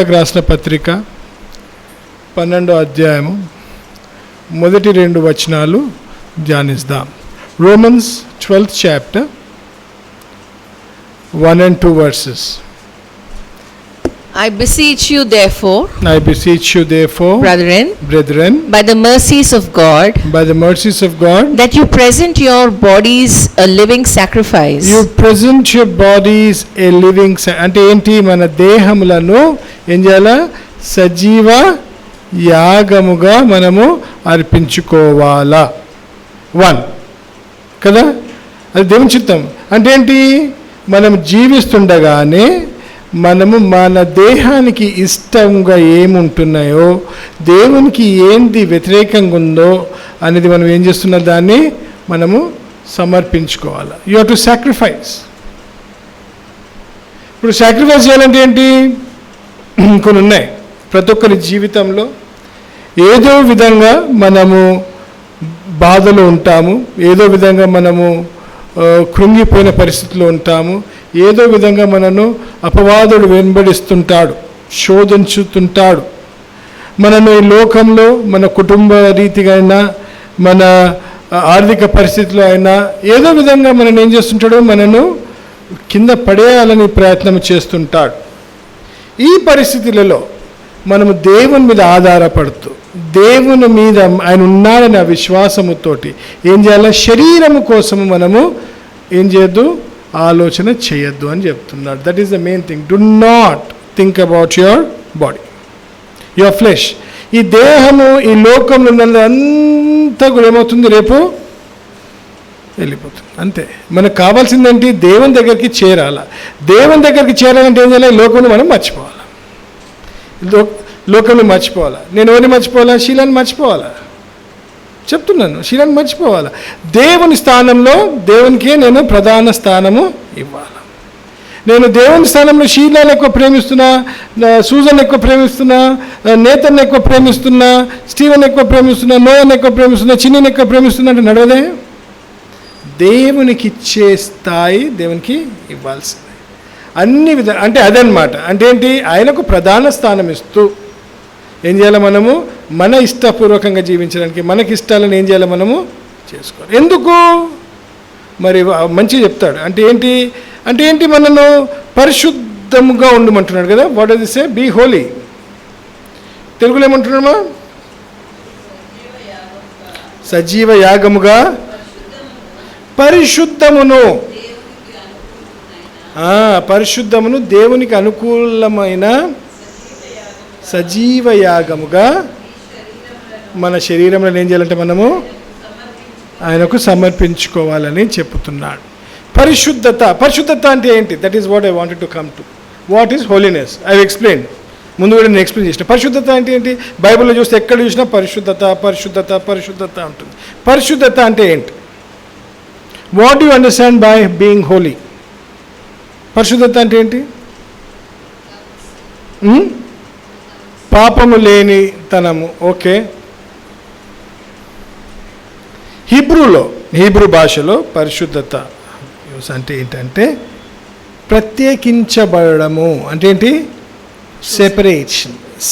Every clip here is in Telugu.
రాసిన పత్రిక 12వ అధ్యాయము మొదటి 2 వచనాలు ధ్యానిద్దాం. Romans 12th chapter 1 and 2 verses. I beseech you therefore, brethren, by the mercies of God, that you present your bodies a living sacrifice. You present your bodies a living అంటే ఏంటి? మన దేహములను ఏం చేయాలా? సజీవ యాగముగా మనము అర్పించుకోవాలా. 1 కదా, అది దేవుని చిత్తం. అంటే ఏంటి? మనం జీవిస్తుండగానే మనము మన దేహానికి ఇష్టంగా ఏముంటున్నాయో, దేవునికి ఏంది వ్యతిరేకంగా ఉందో అనేది మనం ఏం చేస్తున్నా దాన్ని మనము సమర్పించుకోవాలి. You have to sacrifice. ఇప్పుడు సాక్రిఫైస్ చేయాలంటే ఏంటి? కొన్ని ఉన్నాయి. ప్రతి ఒక్కరి జీవితంలో ఏదో విధంగా మనము బాధలో ఉంటాము, ఏదో విధంగా మనము కృంగిపోయిన పరిస్థితిలో ఉంటాము, ఏదో విధంగా మనను అపవాదుడు వెంబడిస్తుంటాడు, శోధించుతుంటాడు. మనను ఈ లోకంలో మన కుటుంబ రీతిగా అయినా, మన ఆర్థిక పరిస్థితిలో అయినా ఏదో విధంగా మనను ఏం చేస్తుంటాడు? మనను కింద పడేయాలని ప్రయత్నం చేస్తుంటాడు. ఈ పరిస్థితులలో మనము దేవుని మీద ఆధారపడుతూ, దేవుని మీద ఆయన ఉన్నాడని ఆ విశ్వాసముతోటి ఏం చేయాలి? శరీరము కోసము మనము ఏం చేయొద్దు? ఆలోచన చేయొద్దు అని చెప్తున్నాడు. That is the main thing. Do not think about your body, your flesh. ఈ దేహము ఈ లోకంలో ఉన్నదంతా కూడా ఏమవుతుంది? రేపు వెళ్ళిపోతుంది. అంతే. మనకు కావాల్సిందేంటి? దేవుని దగ్గరికి చేరాల. దేవుని దగ్గరికి చేరాలంటే ఏం చేయాలి? లోకంలో మనం మర్చిపోవాలి. లోకంలో మర్చిపోవాలా. నేను ఎవరిని మర్చిపోవాలా? శీలాన్ని మర్చిపోవాలా. చెప్తున్నాను, శీలాన్ని మర్చిపోవాలా. దేవుని స్థానంలో దేవునికే నేను ప్రధాన స్థానము ఇవ్వాలి. నేను దేవుని స్థానంలో శీలాన్ని ఎక్కువ ప్రేమిస్తున్నా, సూజన్ ఎక్కువ ప్రేమిస్తున్నా, నేతన్ని ఎక్కువ ప్రేమిస్తున్నా, స్టీవెన్ ఎక్కువ ప్రేమిస్తున్నా, నోయన్ ఎక్కువ ప్రేమిస్తున్నా, చిన్నని ఎక్కువ ప్రేమిస్తున్నా అంటే నడవదే. దేవునికి ఇచ్చే స్థాయి దేవునికి ఇవ్వాల్సిందే. అన్ని విధాలు అంటే అదనమాట. అంటే ఏంటి? ఆయనకు ప్రధాన స్థానం ఇస్తూ ఏం చేయాలి? మనము మన ఇష్టపూర్వకంగా జీవించడానికి మనకి ఇష్టాలను ఏం చేయాలి? మనము చేసుకోవాలి. ఎందుకు మరి మంచిగా చెప్తాడు. అంటే ఏంటి? అంటే ఏంటి? మనను పరిశుద్ధముగా ఉండమంటున్నాడు కదా. What does it say? Be holy. తెలుగులో ఏమంటున్నామా? సజీవ యాగముగా పరిశుద్ధమును, పరిశుద్ధమును దేవునికి అనుకూలమైన సజీవ యాగముగా మన శరీరంలో ఏం చేయాలంటే మనము ఆయనకు సమర్పించుకోవాలని చెప్తున్నాడు. పరిశుద్ధత. పరిశుద్ధత అంటే ఏంటి? That is what I wanted to come to. What is holiness? I explain. ముందు కూడా నేను ఎక్స్ప్లెయిన్ చేసిన. పరిశుద్ధత అంటే ఏంటి? బైబిల్లో చూస్తే ఎక్కడ చూసినా పరిశుద్ధత పరిశుద్ధత పరిశుద్ధత ఉంటుంది. పరిశుద్ధత అంటే ఏంటి? What you understand by being holy? పరిశుద్ధత అంటే ఏంటి? పాపము లేని తనము. ఓకే. హీబ్రూ భాషలో పరిశుద్ధత అంటే ఏంటంటే ప్రత్యేకించబడము. అంటే ఏంటి?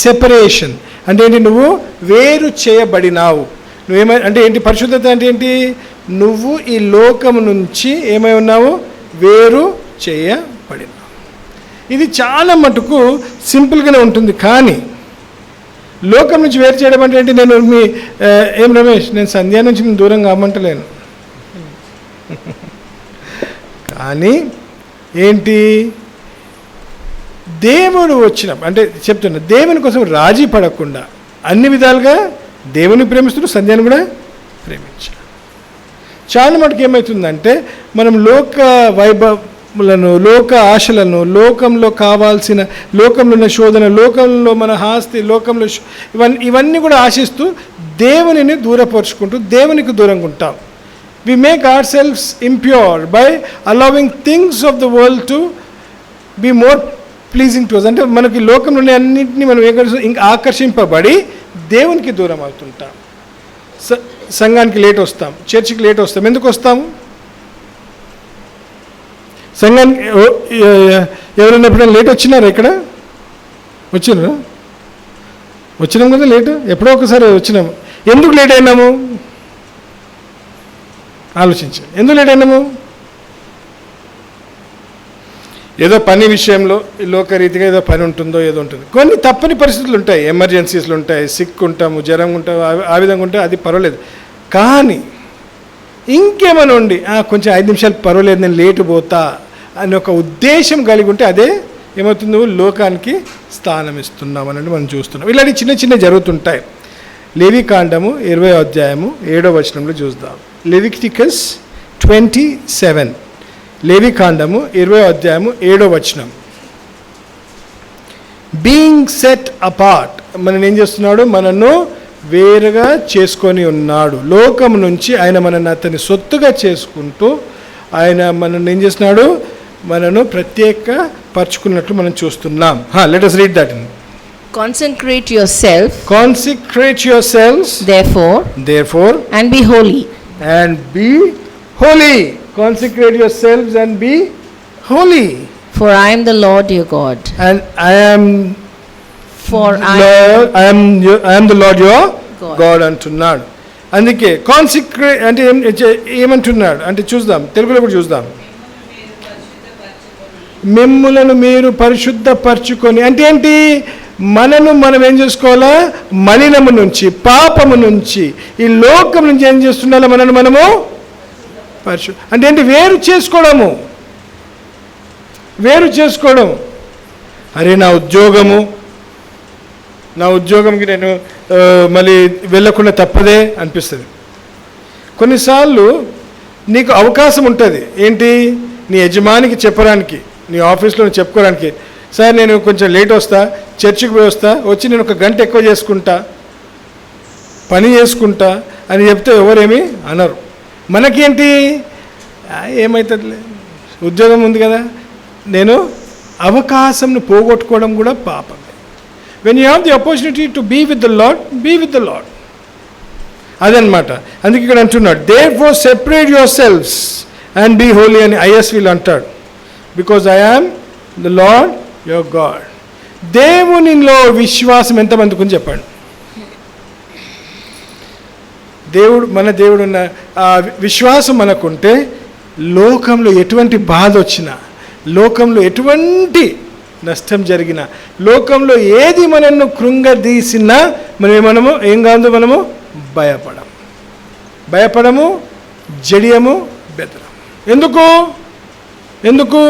సెపరేషన్ అంటే ఏంటి? నువ్వు వేరు చేయబడినావు. అంటే ఏంటి? పరిశుద్ధత అంటే ఏంటి? నువ్వు ఈ లోకము నుంచి ఏమై ఉన్నావు? వేరు చేయబడినావు. ఇది చాలా మటుకు సింపుల్గానే ఉంటుంది. కానీ లోకం నుంచి వేరు చేయడం అంటే ఏంటి? నేను ఏం రమేష్, నేను సంధ్యా నుంచి నేను దూరంగా అమ్మంటలేను. కానీ ఏంటి? దేవుడు వచ్చినప్పుడు అంటే చెప్తున్నా, దేవుని కోసం రాజీ పడకుండా అన్ని విధాలుగా దేవుని ప్రేమిస్తూ సంధ్యాన్ని కూడా ప్రేమించాలి. చాలా మటుకు ఏమవుతుందంటే మనం లోక వైభవములను, లోక ఆశలను, లోకంలో కావాల్సిన, లోకంలో ఉన్న శోధన, లోకంలో మన ఆస్తి, లోకంలో ఇవన్నీ కూడా ఆశిస్తూ దేవునిని దూరపరుచుకుంటూ దేవునికి దూరంగా ఉంటాం. We make our selfs impure by allowing things of the world to be more pleasing to us. అంటే మనకి లోకంలో ఉన్న అన్నింటినీ మనం ఇంకా ఆకర్షింపబడి దేవునికి దూరం అవుతుంటాం. సంఘానికి లేట్ వస్తాం, చర్చికి లేట్ వస్తాం. ఎందుకు వస్తాము? సంఘానికి ఎవరైనా ఎప్పుడైనా లేట్ వచ్చినారా ఇక్కడ? వచ్చినాం కదా లేటు, ఎప్పుడో ఒకసారి వచ్చినాము. ఎందుకు లేట్ అయినాము ఆలోచించు. ఎందుకు లేట్ అయినాము? ఏదో పని విషయంలో లోకరీతిగా ఏదో పని ఉంటుందో ఏదో ఉంటుంది. కొన్ని తప్పని పరిస్థితులు ఉంటాయి, ఎమర్జెన్సీస్లు ఉంటాయి, సిక్ ఉంటాము, జ్వరం ఉంటాము, ఆ విధంగా ఉంటే అది పర్వాలేదు. కానీ ఇంకేమైనా ఉండి కొంచెం 5 నిమిషాలు పర్వాలేదు నేను లేటు పోతా అని ఒక ఉద్దేశం కలిగి ఉంటే అదే ఏమవుతుంది, నువ్వు లోకానికి స్థానం ఇస్తున్నావు అన్నట్టు మనం చూస్తున్నాం. ఇలాంటి చిన్న చిన్న జరుగుతుంటాయి. లేవికాండము 20వ అధ్యాయము 7వ వచనంలో చూద్దాం. లెవిటికస్ 27, లేవికాండము 20వ అధ్యాయము 7వ వచనం. బీయింగ్ సెట్ అపార్ట్, మనల్ని ఏం చేస్తున్నాడు, మనను వేరుగా చేసుకొని ఉన్నాడు. లోకం నుంచి ఆయన మనల్ని అతని సొత్తుగా చేసుకుంటూ ఆయన మనల్ని ఏం చేస్తున్నాడు, మనను ప్రత్యేక పరుచుకున్నట్లు మనం చూస్తున్నాం. Let us read that. Consecrate yourselves, therefore, and be holy. Consecrate yourselves and be holy. For I am the Lord your God. And I am the Lord your God అంటున్నాడు. అందుకే కాన్సిక్రేట్ అంటే ఏమంటున్నాడు అంటే చూద్దాం, తెలుగులో కూడా చూద్దాం. మిమ్ములను మీరు పరిశుద్ధపరచుకొని అంటే ఏంటి, మనం ఏం చేసుకోవాలా, మలినము నుంచి, పాపము నుంచి, ఈ లోకం నుంచి ఏం చేస్తుండాలి, మనము అంటే ఏంటి, వేరు చేసుకోవడం. అరే నా ఉద్యోగంకి నేను మళ్ళీ వెళ్ళకుండా తప్పదే అనిపిస్తుంది. కొన్నిసార్లు నీకు అవకాశం ఉంటుంది ఏంటి, నీ యజమానికి చెప్పడానికి, నీ ఆఫీస్లో చెప్పుకోవడానికి, సార్ నేను కొంచెం లేట్ వస్తా, చర్చికి పోయి వచ్చి నేను 1 గంట ఎక్కువ పని చేసుకుంటా అని చెప్తే ఎవరేమీ అనరు. మనకేంటి, ఏమవుతుందిలే ఉద్యోగం ఉంది కదా, నేను అవకాశంను పోగొట్టుకోవడం కూడా పాపం. When you have the opportunity to be with the Lord, be with the Lord. అదనమాట. అందుకే ఇక్కడ అంటున్నాడు, therefore separate yourselves and be holy అని ISVలో అంటాడు. Because I am the Lord your God. దేవునిలో విశ్వాసం ఎంతమందికి ఉంది చెప్పండి. మన దేవుడు ఉన్న ఆ విశ్వాసం మనకుంటే లోకంలో ఎటువంటి బాధ వచ్చినా, లోకంలో ఎటువంటి నష్టం జరిగిన, లోకంలో ఏది మనల్ని కృంగదీసినా మనము ఏం కాదు, మనము భయపడము, జడియము, బెదరం. ఎందుకు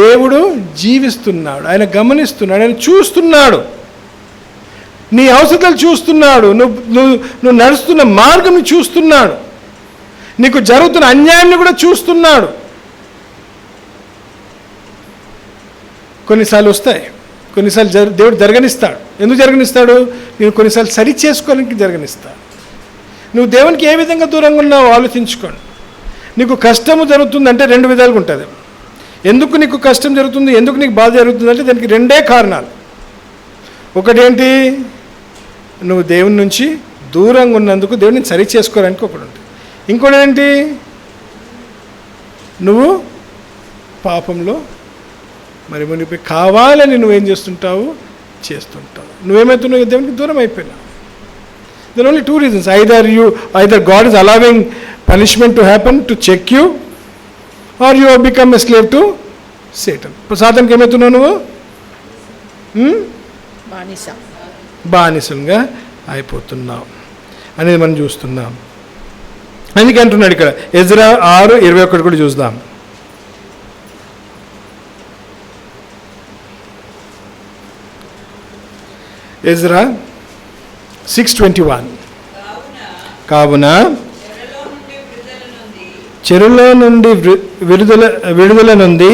దేవుడు జీవిస్తున్నాడు, ఆయన గమనిస్తున్నాడు, ఆయన చూస్తున్నాడు, నీ అవసరాలు చూస్తున్నాడు, నువ్వు నడుస్తున్న మార్గం చూస్తున్నాడు, నీకు జరుగుతున్న అన్యాయాన్ని కూడా చూస్తున్నాడు. కొన్నిసార్లు వస్తాయి, కొన్నిసార్లు దేవుడు జరగనిస్తాడు. ఎందుకు జరగనిస్తాడు, నేను కొన్నిసార్లు సరి చేసుకోవడానికి జరగనిస్తాడు. నువ్వు దేవునికి ఏ విధంగా దూరంగా ఉన్నావో ఆలోచించుకోండి. నీకు కష్టము జరుగుతుందంటే 2 విధాలుగా ఉంటుంది. ఎందుకు నీకు కష్టం జరుగుతుంది, ఎందుకు నీకు బాధ జరుగుతుందంటే దానికి 2 కారణాలు. ఒకటేంటి, నువ్వు దేవుని నుంచి దూరంగా ఉన్నందుకు దేవుడిని సరి చేసుకోవడానికి ఒకటి ఉంటుంది. ఇంకోటి ఏంటి, నువ్వు పాపంలో మరి మునిపి కావాలని నువ్వేం చేస్తుంటావు, నువ్వేమవుతున్నావు, దేవునికి దూరం అయిపోయినావు. There are only 2 reasons. Either God is allowing punishment to happen to check you, or you have become a slave to Satan. సాతానుకి ఏమవుతున్నావు నువ్వు, బానిసంగా అయిపోతున్నావు అనేది మనం చూస్తున్నాం. అందుకే అంటున్నాడు ఇక్కడ ఎజ్రా 6:21 కూడా చూద్దాం. ఎజ్రా 6:21. కావున చెరులో నుండి విడుదల నుండి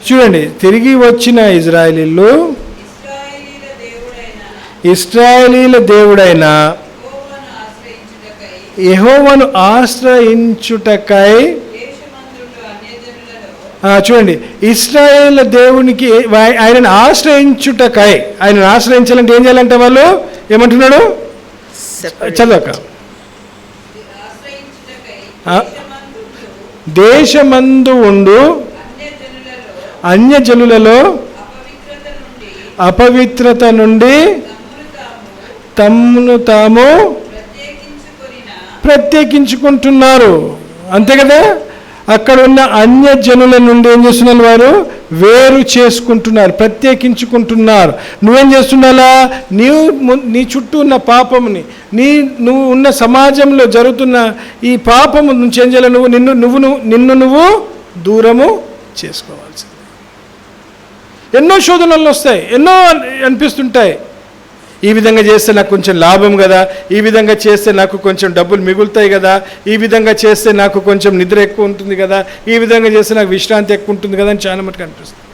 చూడండి, తిరిగి వచ్చిన ఇజ్రాయేలీలు ఇశ్రాయేలీల దేవుడైన యెహోవాను ఆశ్రయించుటకై, చూడండి, ఇశ్రాయేల్ దేవునికి ఆయనను ఆశ్రయించుటకై, ఆయనను ఆశ్రయించాలంటే ఏం చేయాలంటే వాళ్ళు ఏమంటున్నాడు, చదవక, దేశమందు ఉండు అన్యజనులలో అపవిత్రత నుండి తమను తాము ప్రత్యేకించుకుంటున్నారు. అంతే కదా, అక్కడ ఉన్న అన్యజనుల నుండి ఏం చేస్తున్నారు? వారు వేరు చేసుకుంటున్నారు, ప్రత్యేకించుకుంటున్నారు. నువ్వేం చేస్తున్నాలా? నీ చుట్టూ ఉన్న పాపముని, నువ్వు ఉన్న సమాజంలో జరుగుతున్న ఈ పాపము నుంచి ఏం చేయాలి? నిన్ను నువ్వు దూరము చేసుకోవాల్సింది. ఎన్నో శోధనలు వస్తాయి, ఎన్నో అనిపిస్తుంటాయి. ఈ విధంగా చేస్తే నాకు కొంచెం లాభం కదా, ఈ విధంగా చేస్తే నాకు కొంచెం డబ్బులు మిగులుతాయి కదా, ఈ విధంగా చేస్తే నాకు కొంచెం నిద్ర ఎక్కువ ఉంటుంది కదా, ఈ విధంగా చేస్తే నాకు విశ్రాంతి ఎక్కువ ఉంటుంది కదా అని చాలా మటుకు అనిపిస్తుంది.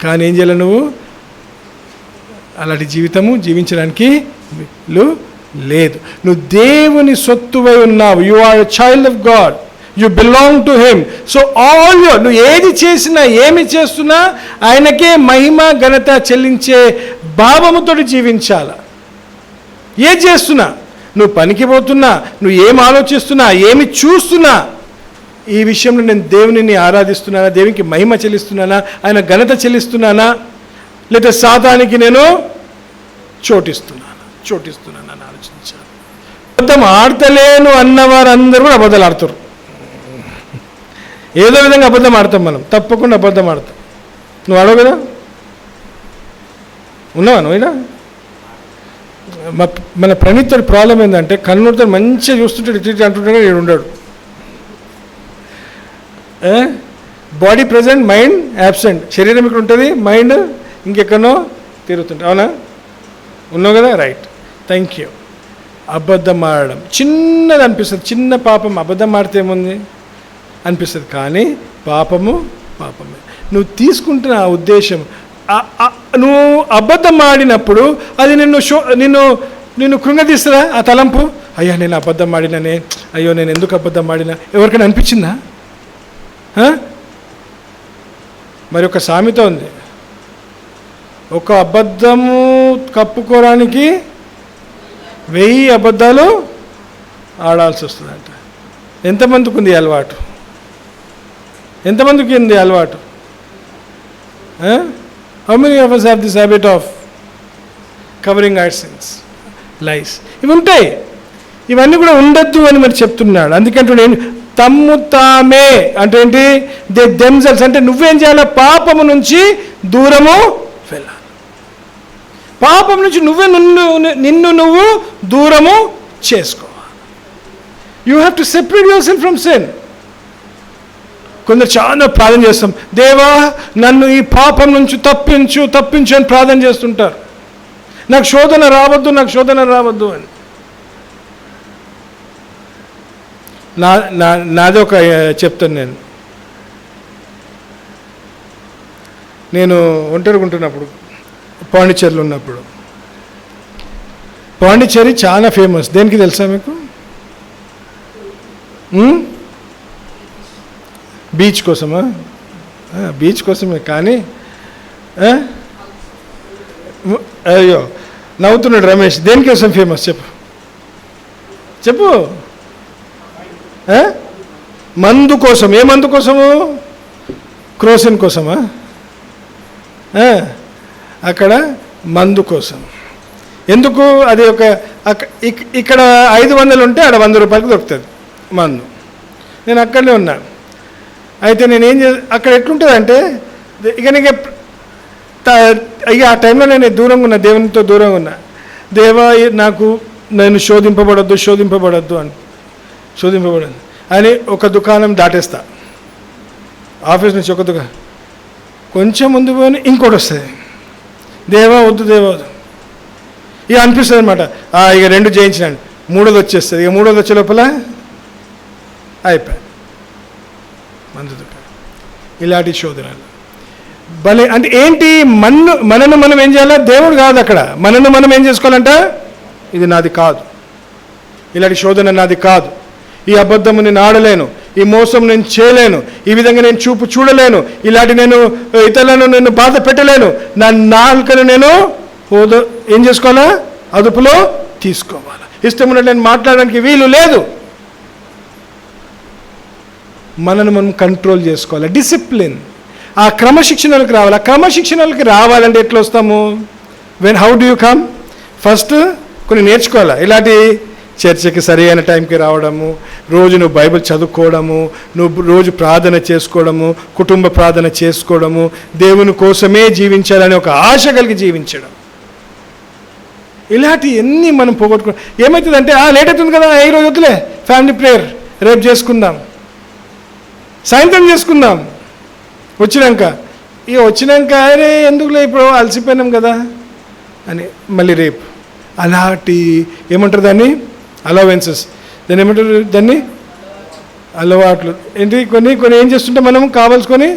కానీ ఏం చేయాలి? నువ్వు అలాంటి జీవితము జీవించడానికి లేదు. నువ్వు దేవుని సొత్తువై ఉన్నావు. You are a child of God, you belong to him. So నువ్వు ఏది చేసినా ఏమి చేస్తున్నా ఆయనకే మహిమ ఘనత చెల్లించే భావముతో జీవించాల. ఏది చేస్తున్నా, నువ్వు పనికి పోతున్నా, నువ్వు ఏం ఆలోచిస్తున్నా, ఏమి చూస్తున్నా, ఈ విషయంలో నేను దేవునిని ఆరాధిస్తున్నానా, దేవునికి మహిమ చెల్లిస్తున్నానా, ఆయన ఘనత చెల్లిస్తున్నానా, లేదా సాతానికి నేను చోటిస్తున్నానా అని ఆలోచించాలి. అబద్ధం ఆడతలేను అన్నవారందరూ కూడా అబద్ధాలు ఆడుతారు. ఏదో విధంగా అబద్ధం ఆడతాం, మనం తప్పకుండా అబద్ధం ఆడతాం. నువ్వు ఆడవు కదా, ఉన్నావా నువ్వు? మన ప్రణీతుడి ప్రాబ్లం ఏంటంటే కన్నుడితో మంచిగా చూస్తుంటాడు, ఇటు అంటుంటాడు, ఈడు ఉండడు. Body present, mind absent. శరీరం ఇక్కడ ఉంటుంది, మైండ్ ఇంకెక్కడో తిరుగుతుంటా. అవునా? ఉన్నావు కదా, రైట్, థ్యాంక్ యూ. అబద్ధం ఆడడం చిన్నది అనిపిస్తుంది, చిన్న పాపం. అబద్ధం ఆడితే ఏముంది అనిపిస్తుంది, కానీ పాపమే. నువ్వు తీసుకుంటున్న ఆ ఉద్దేశం, నువ్వు అబద్ధం ఆడినప్పుడు అది నిన్ను కృంగదీస్తుందా? ఆ తలంపు, అయ్యా నేను అబద్ధం ఆడినానే, అయ్యో నేను ఎందుకు అబద్ధం ఆడినా, ఎవరికైనా అనిపించిందా? మరి ఒక సామెత ఉంది, ఒక అబద్ధము కప్పుకోవడానికి 1000 అబద్ధాలు ఆడాల్సి వస్తుందంట. ఎంతమందికి ఉంది అలవాటు? ఎంతమందికి ఉంది అలవాటు? How many of us have this habit of covering our sins, lies? ఇవి ఉంటాయి. ఇవన్నీ కూడా ఉండద్దు అని మరి చెప్తున్నాడు. అందుకంటే నేను తమ్ము తామే అంటే ఏంటి? దే దెమ్సెల్వ్స్ అంటే నువ్వేం చేయాలి? పాపము నుంచి దూరము వెళ్ళాలి. పాపం నుంచి నిన్ను నువ్వు దూరము చేసుకోవాలి. You have to separate your self from sin. కొందరు చాలా ప్రార్థన చేస్తాం, దేవా నన్ను ఈ పాపం నుంచి తప్పించు అని ప్రార్థన చేస్తుంటారు. నాకు శోధన రావద్దు అని. నాదే ఒక చెప్తాను. నేను ఒంటరిగా ఉంటున్నప్పుడు, పాండిచ్చేరిలో ఉన్నప్పుడు, పాండిచ్చేరి చాలా ఫేమస్. దేనికి తెలుసా మీకు? బీచ్ కోసమా? బీచ్ కోసమే. కానీ అయ్యో నవ్వుతున్నాడు రమేష్. దేనికోసం ఫేమస్ చెప్పు. మందు కోసం. ఏ మందు కోసము? క్రోసిన్ కోసమా? అక్కడ మందు కోసం. ఎందుకు? అది ఇక్కడ 500 ఉంటే ఆడ 100 రూపాయలకి దొరుకుతుంది మందు. నేను అక్కడనే ఉన్నా. అయితే నేనేం అక్కడ ఎట్లుంటుందంటే, ఇక ఆ టైంలో నేను దూరంగా ఉన్నా, దేవునితో దూరంగా ఉన్నా. దేవా నేను శోధింపబడద్దు అని ఒక దుకాణం దాటేస్తా. ఆఫీస్ నుంచి ఒక దుకాణం కొంచెం ముందు పోయి ఇంకోటి వస్తుంది. దేవా వద్దు ఇక అనిపిస్తుంది అనమాట. ఇక 2 జయించినాను, 3ది వచ్చేస్తుంది. ఇక 3ది వచ్చే లోపల అయిపోయాయి మందు దుకాణం. ఇలాంటి శోధనలు భలే. అంటే ఏంటి? మనను మనం ఏం చేయాలా? దేవుడు కాదు అక్కడ. మనను మనం ఏం చేసుకోవాలంట? ఇది నాది కాదు, ఇలాంటి శోధన నాది కాదు, ఈ అబద్ధము నేను ఆడలేను, ఈ మోసం నేను చేయలేను, ఈ విధంగా నేను చూడలేను, ఇలాంటి నేను ఇతరులను నేను బాధ పెట్టలేను, నా నాలుకను నేను ఏం చేసుకోవాలా? అదుపులో తీసుకోవాలా. ఇష్టం ఉన్నట్టు నేను మాట్లాడడానికి వీలు లేదు. మనను మనం కంట్రోల్ చేసుకోవాలి. డిసిప్లిన్. ఆ క్రమశిక్షణలకు రావాలి. ఆ క్రమశిక్షణలకు రావాలంటే ఎట్లా వస్తాము? How do you come? First కొన్ని నేర్చుకోవాలి. ఇలాంటి చర్చకి సరి అయిన టైంకి రావడము, రోజు నువ్వు బైబిల్ చదువుకోవడము, నువ్వు రోజు ప్రార్థన చేసుకోవడము, కుటుంబ ప్రార్థన చేసుకోవడము, దేవుని కోసమే జీవించాలని ఒక ఆశ కలిగి జీవించడం. ఇలాంటి ఎన్ని మనం పోగొట్టుకో. ఏమవుతుందంటే లేట్ అవుతుంది కదా, ఈరోజు వద్దులే, ఫ్యామిలీ ప్రేయర్ రేపు చేసుకుందాం, సాయంత్రం చేసుకుందాం, వచ్చినాక అరే ఎందుకులే ఇప్పుడు అలసిపోయినాం కదా అని మళ్ళీ రేపు. అలాంటి ఏమంటారు దాన్ని? అలవెన్సెస్. దాన్ని ఏమంటారు? దాన్ని అలవాట్లు ఏంటి? కొన్ని ఏం చేస్తుంటాం మనము కావాల్సుకొని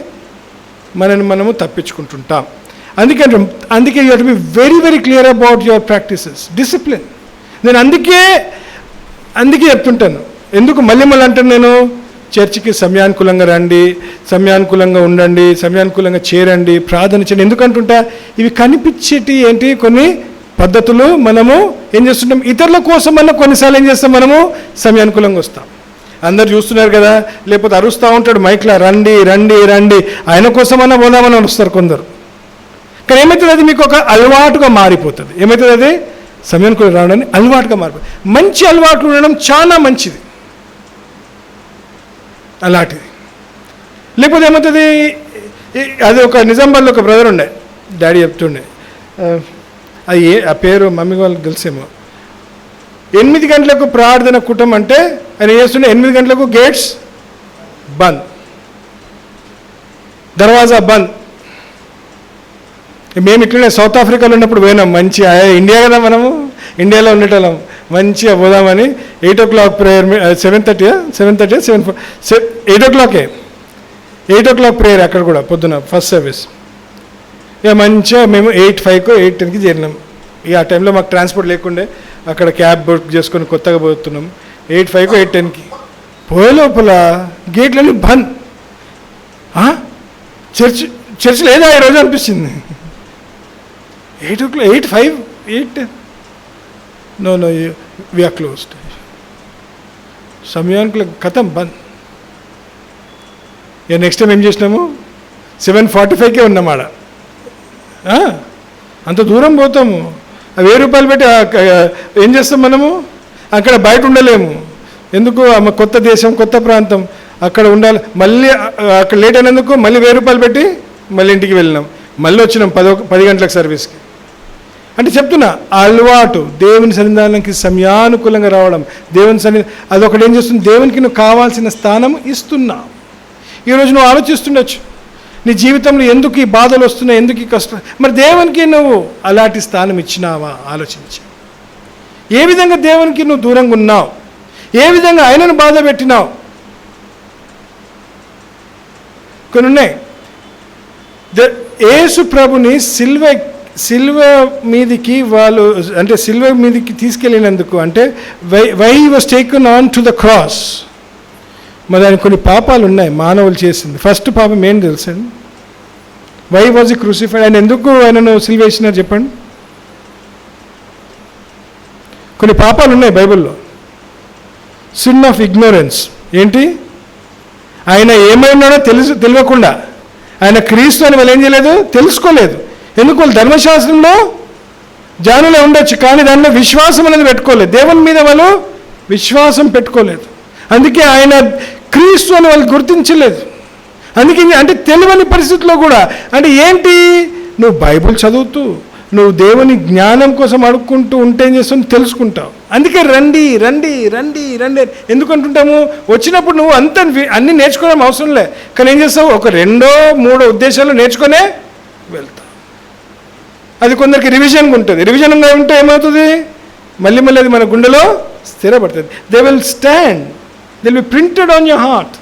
మనము తప్పించుకుంటుంటాం. అందుకే you have to be very very clear about your practices, discipline. నేను అందుకే చెప్తుంటాను. ఎందుకు మళ్ళీ అంటాను నేను, చర్చికి సమయానుకూలంగా రండి, సమయానుకూలంగా ఉండండి, సమయానుకూలంగా చేరండి, ప్రార్థన చేయండి. ఎందుకంటుంటా ఇవి కనిపించేటి ఏంటి కొన్ని పద్ధతులు మనము ఏం చేస్తుంటాం, ఇతరుల కోసం కొన్నిసార్లు ఏం చేస్తాం, మనము సమయానుకూలంగా వస్తాం. అందరు చూస్తున్నారు కదా, లేకపోతే అరుస్తూ ఉంటాడు మైక్లా, రండి రండి రండి, ఆయన కోసమన్నా పోదామని వస్తారు కొందరు. కానీ ఏమవుతుంది, అది మీకు ఒక అలవాటుగా మారిపోతుంది. ఏమవుతుంది, అది సమయానుకూలంగా రావడానికి అలవాటుగా మారిపోతుంది. మంచి అలవాట్లు ఉండడం చాలా మంచిది. అలాంటిది లేకపోతే ఏమవుతుంది, అది ఒక నిజామాబాద్లో ఒక బ్రదర్ ఉండే, డాడీ చెప్తుండే, అది ఆ పేరు మమ్మీ వాళ్ళకి తెలిసేమో. 8 గంటలకు ప్రార్థన కుటుంబం అంటే ఆయన చేస్తుండే 8 గంటలకు గేట్స్ బంద్, దర్వాజా బంద్. మేము ఇట్లనే సౌత్ ఆఫ్రికాలో ఉన్నప్పుడు పోయినాం, మంచి ఇండియా కదా, మనము ఇండియాలో ఉండేటోళ్ళం, మంచిగా పోదామని 8 o'clock prayer, 7:30 8 o'clock 8 o'clock prayer అక్కడ కూడా పొద్దున ఫస్ట్ సర్వీస్. ఇక మంచిగా మేము 8:05 8:10 చేరినాం. ఇక ఆ టైంలో మాకు ట్రాన్స్పోర్ట్ లేకుండే, అక్కడ క్యాబ్ బుక్ చేసుకొని కొత్తగా పోతున్నాం. 8:05 8:10 పోయే లోపల గేట్లన్నీ బంద్. చర్చ్ లేదా ఈరోజు అనిపిస్తుంది. 8 o'clock 8:05 8:10 నో వీఆర్ క్లోజ్డ్. సమయానికి కథం బంద్. ఇక నెక్స్ట్ టైం ఏం చేసినాము, 7:45 ఉన్నాం ఆడ. అంత దూరం పోతాము, 1000 రూపాయలు పెట్టి ఏం చేస్తాం మనము, అక్కడ బయట ఉండలేము. ఎందుకు, కొత్త దేశం, కొత్త ప్రాంతం, అక్కడ ఉండాలి. మళ్ళీ అక్కడ లేట్ అయినందుకు మళ్ళీ 1000 రూపాయలు పెట్టి మళ్ళీ ఇంటికి వెళ్ళినాం. మళ్ళీ వచ్చినాం 10 గంటలకు సర్వీస్కి. అంటే చెప్తున్నా, అలవాటు దేవుని సన్నిధానానికి సమయానుకూలంగా రావడం, దేవుని అదొకటి ఏం చేస్తుంది, దేవునికి నువ్వు కావాల్సిన స్థానం ఇస్తున్నా. ఈరోజు నువ్వు ఆలోచిస్తుండొచ్చు, నీ జీవితంలో ఎందుకు ఈ బాధలు వస్తున్నాయి, ఎందుకు ఈ కష్టం, మరి దేవునికి నువ్వు అలాంటి స్థానం ఇచ్చినావా? ఆలోచించి ఏ విధంగా దేవునికి నువ్వు దూరంగా ఉన్నావు, ఏ విధంగా ఆయనను బాధ పెట్టినావు. కొన్ని ఉన్నాయి. యేసు ప్రభుని సిల్వ మీదికి వాళ్ళు అంటే సిల్వ మీదికి తీసుకెళ్ళినందుకు, అంటే why was taken on to the cross. మరి ఆయన కొన్ని పాపాలు ఉన్నాయి మానవులు చేసింది. ఫస్ట్ పాపం ఏం తెలుసండి, వై వాజ్ ఈ క్రూసిఫైడ్, ఆయన ఎందుకు ఆయనను సిల్వ వేసినారు చెప్పండి. కొన్ని పాపాలు ఉన్నాయి బైబిల్లో. Sin of ignorance. ఏంటి, ఆయన ఏమై ఉన్నాడో తెలియకుండా, ఆయన క్రీస్తు అని వాళ్ళు ఏం చేయలేదు, తెలుసుకోలేదు. ఎందుకు, వాళ్ళు ధర్మశాస్త్రంలో జానులే ఉండొచ్చు, కానీ దానిలో విశ్వాసం అనేది పెట్టుకోలేదు. దేవుని మీద వాళ్ళు విశ్వాసం పెట్టుకోలేదు. అందుకే ఆయన క్రీస్తు అని వాళ్ళు గుర్తించలేదు. అందుకే అంటే తెలియని పరిస్థితుల్లో కూడా, అంటే ఏంటి, నువ్వు బైబిల్ చదువుతూ నువ్వు దేవుని జ్ఞానం కోసం అడుక్కుంటూ ఉంటే ఏం చేస్తావు, తెలుసుకుంటావు. అందుకే రండి రండి రండి రండి ఎందుకంటుంటాము. వచ్చినప్పుడు నువ్వు అన్నీ నేర్చుకోవడం అవసరం లే, కానీ ఏం చేస్తావు, ఒక 2-3 ఉద్దేశాలు నేర్చుకునే వెళ్తావు. అది కొందరికి రివిజన్గా ఉంటుంది. రివిజన్గా ఉంటే ఏమవుతుంది, మళ్ళీ అది మన గుండెలో స్థిరపడుతుంది. They will stand, they will be printed on your heart.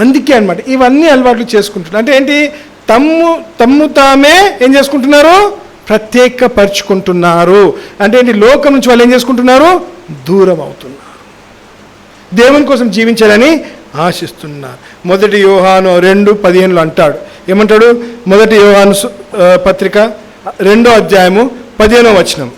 అందుకే అన్నమాట ఇవన్నీ అలవాట్లు చేసుకుంటున్నారు. అంటే ఏంటి, తమ్ము తామే ఏం చేసుకుంటున్నారు, ప్రత్యేకపరుచుకుంటున్నారు. అంటే ఏంటి, లోకం నుంచి వాళ్ళు ఏం చేసుకుంటున్నారు, దూరం అవుతున్నారు, దేవుని కోసం జీవించాలని ఆశిస్తున్నారు. 1 యోహాను 2:15 అంటాడు, ఏమంటాడు, 1 యోహాను పత్రిక 2వ అధ్యాయము 15వ వచనం.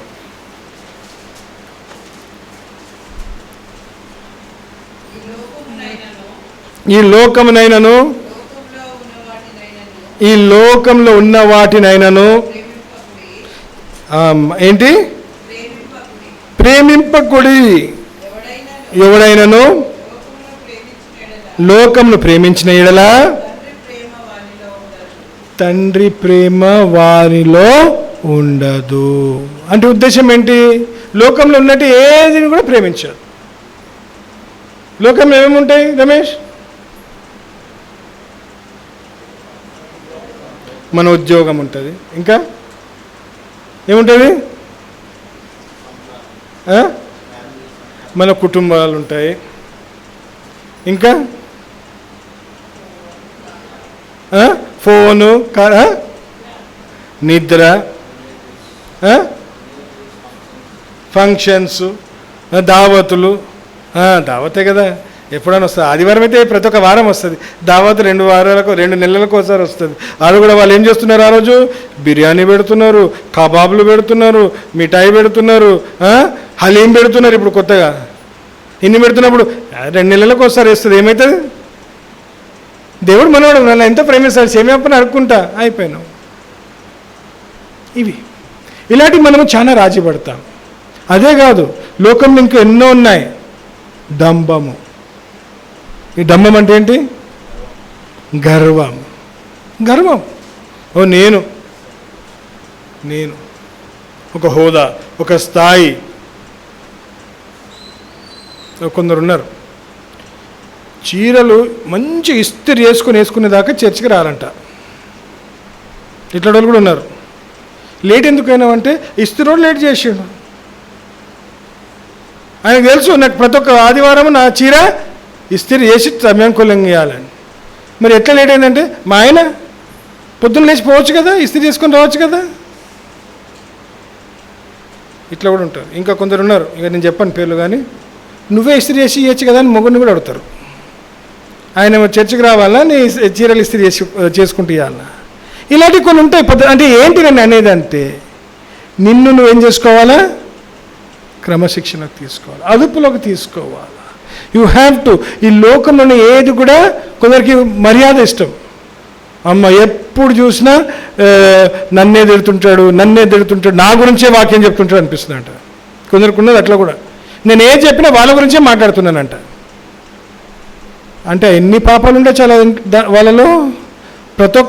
ఈ లోకమునైనను ఈ లోకంలో ఉన్న వాటినైనను ఏంటి ప్రేమింపకుడి. ఎవడైనను లోకమును ప్రేమించిన ఎడల తండ్రి ప్రేమ వారిలో ఉండదు. అంటే ఉద్దేశం ఏంటి? లోకంలో ఉన్నట్టు ఏది కూడా ప్రేమించదు. లోకంలో ఏమేముంటాయి రమేష్? మన ఉద్యోగం ఉంటుంది, ఇంకా ఏముంటుంది? మన కుటుంబాలు ఉంటాయి, ఇంకా ఫోను, నిద్ర, ఫంక్షన్స్, దావతులు. దావతే కదా ఎప్పుడైనా వస్తుంది. ఆదివారం అయితే ప్రతి ఒక్క వారం వస్తుంది. దావత్ 2 నెలలకు ఒకసారి వస్తుంది. అది కూడా వాళ్ళు ఏం చేస్తున్నారు? ఆ రోజు బిర్యానీ పెడుతున్నారు, కబాబులు పెడుతున్నారు, మిఠాయి పెడుతున్నారు, హలీం పెడుతున్నారు. ఇప్పుడు కొత్తగా ఇన్ని పెడుతున్నప్పుడు 2 నెలలకు ఒకసారి వస్తుంది. ఏమవుతుంది? దేవుడు మనవాడు, నన్ను ఎంత ప్రేమిస్తాడు, సేమ్యాపని అడుక్కుంటా అయిపోయినాం. ఇలాంటివి మనము చాలా రాజీ పడతాం. అదే కాదు, లోకంలో ఇంకా ఎన్నో ఉన్నాయి. డంబము. ఈ డంబం అంటే ఏంటి? గర్వం. ఓ నేను ఒక హోదా, ఒక స్థాయి. కొందరు ఉన్నారు, చీరలు మంచి ఇస్త్రీ వేసుకునేదాకా చర్చికి రారంట. ఇట్లా వాళ్ళు కూడా ఉన్నారు. లేట్ ఎందుకైనా అంటే ఇస్త్రీ రోజు లేట్ చేసిండు. ఆయనకు తెలుసు నాకు ప్రతి ఒక్క ఆదివారం నా చీర ఇస్త్రీ చేసి సమయంకులం చేయాలని. మరి ఎట్లా లేట్ అయిందంటే మా ఆయన పొద్దున్న లేచి పోవచ్చు కదా, ఇస్త్రీ చేసుకొని రావచ్చు కదా. ఇట్లా కూడా ఉంటారు. ఇంకా కొందరు ఉన్నారు, ఇక నేను చెప్పాను పేర్లు, కానీ నువ్వే ఇస్త్రీ చేసి ఇవ్వచ్చు కదా అని మొగ్గుని కూడా అడుగుతారు. ఆయన చర్చికి రావాలా, నీ చీరలు ఇస్త్రీ చేసుకుంటూ ఇవ్వాలా. ఇలాంటివి కొన్ని ఉంటాయి. అంటే ఏంటి నన్ను అనేది అంటే, నిన్ను నువ్వేం చేసుకోవాలా? క్రమశిక్షణకు తీసుకోవాలి, అదుపులోకి తీసుకోవాలి. You have to. ఈ లోకంలోని ఏది కూడా కొందరికి మర్యాద ఇష్టం. అమ్మ ఎప్పుడు చూసినా నన్నే తిడుతుంటాడు, నా గురించే వాక్యం చెప్తుంటాడు అనిపిస్తుందంట. కొందరికి ఉన్నది అట్లా కూడా. నేను ఏది చెప్పినా వాళ్ళ గురించే మాట్లాడుతున్నానంట. అంటే ఎన్ని పాపాలు ఉంటే చాలా వాళ్ళలో. ప్రతి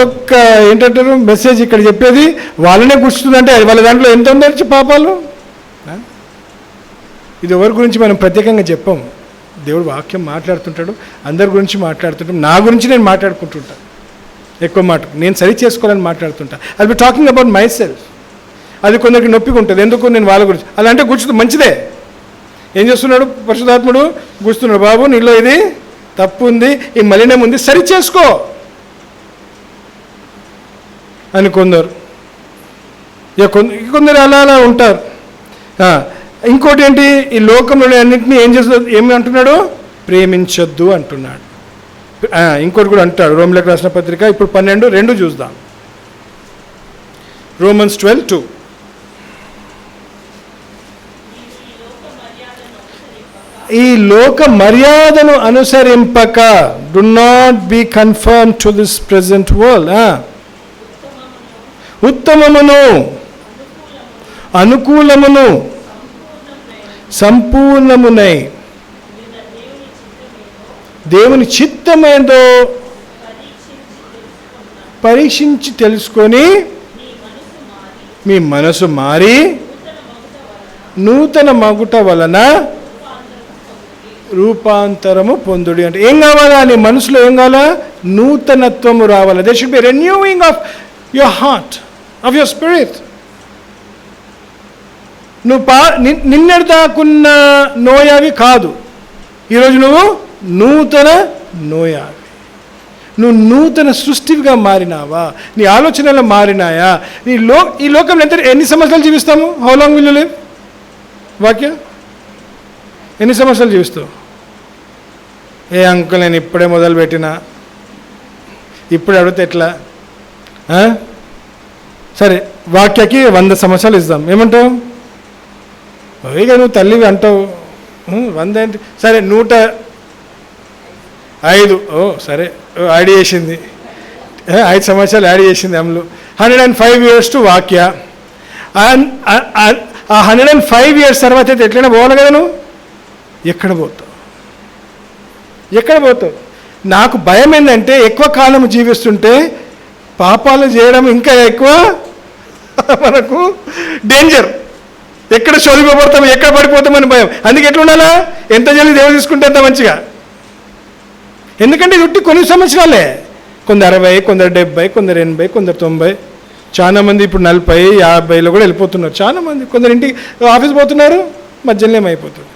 ఒక్క ఏంటంటారు మెసేజ్ ఇక్కడ చెప్పేది వాళ్ళనే గుర్తుందంటే వాళ్ళ దాంట్లో ఎంత ఉండొచ్చు పాపాలు. ఇది ఎవరి గురించి మనం ప్రత్యేకంగా చెప్పాం. దేవుడు వాక్యం మాట్లాడుతుంటాడు, అందరి గురించి మాట్లాడుతుంటాం. నా గురించి నేను మాట్లాడుకుంటుంటాను ఎక్కువ మాట. నేను సరి చేసుకోవాలని మాట్లాడుతుంటా. I be talking about myself. అది కొందరికి నొప్పిగా ఉంటుంది. ఎందుకు? నేను వాళ్ళ గురించి అలా అంటే గుర్తు మంచిదే. ఏం చేస్తున్నాడు పరిశుద్ధాత్ముడు? గుర్తున్నాడు, బాబు నీలో ఇది తప్పు ఉంది, ఈ మలినం ఉంది, సరి చేసుకో అని కొందరు. కొందరు అలా ఉంటారు. ఇంకోటి ఏంటి? ఈ లోకంలో అన్నింటినీ ఏమి అంటున్నాడు? ప్రేమించొద్దు అంటున్నాడు. ఇంకోటి కూడా అంటాడు రోమిలకు రాసిన పత్రిక ఇప్పుడు 12:2 చూద్దాం. రోమన్స్ 12:2. ఈ లోక మర్యాదను అనుసరింపక, do not be conform to this present world. ఉత్తమమును అనుకూలమును సంపూర్ణమునై దేవుని చిత్తమేందో పరీక్షించి తెలుసుకొని మీ మనసు మారి నూతన మగుట వలన రూపాంతరము పొందుడి. అంటే ఏం కావాలా? నీ మనసులో ఏం కావాలా? నూతనత్వము రావాలా. They should be renewing of your heart, of your spirit. నిన్నటి దాకున్న నోయావి కాదు, ఈరోజు నువ్వు నూతన నోయావి. నువ్వు నూతన సృష్టిగా మారినావా? నీ ఆలోచనలు మారినాయా? ఈ లోకంలో ఎన్ని సంవత్సరాలు జీవిస్తాము? How long will you live? వాక్య ఎన్ని సంవత్సరాలు జీవిస్తావు? ఏ అంకుల్ నేను ఇప్పుడే మొదలుపెట్టినా, ఇప్పుడు అడిగితే ఎట్లా? సరే వాక్యకి 100 సంవత్సరాలు ఇద్దాం, ఏమంటావు? ఇక నువ్వు తల్లివి అంటావు. 100 ఏంటి? సరే 105. సరే ఐడియా చేసింది. 5 సంవత్సరాలు యాడ్ చేసింది అమలు. 105 years టు వాక్య. ఆ 105 years తర్వాత అయితే ఎట్లయినా పోవాలి కదా నువ్వు. ఎక్కడ పోతావు? నాకు భయం ఏంటంటే ఎక్కువ కాలం జీవిస్తుంటే పాపాలు చేయడం ఇంకా ఎక్కువ మనకు డేంజర్. ఎక్కడ చదివిపోతాం, ఎక్కడ పడిపోతామని భయం. అందుకే ఎట్లా ఉండాలా, ఎంత జల్ది దేవుడు తీసుకుంటే అంత మంచిగా. ఎందుకంటే ఇది ఉట్టి కొన్ని సంవత్సరాలే. కొందరు 60, కొందరు 70, కొందరు 80, కొందరు 90, చాలామంది ఇప్పుడు 40, 50లో కూడా వెళ్ళిపోతున్నారు చాలామంది. కొందరు ఇంటికి ఆఫీస్ పోతున్నారు, మధ్యలో ఏమైపోతుంది.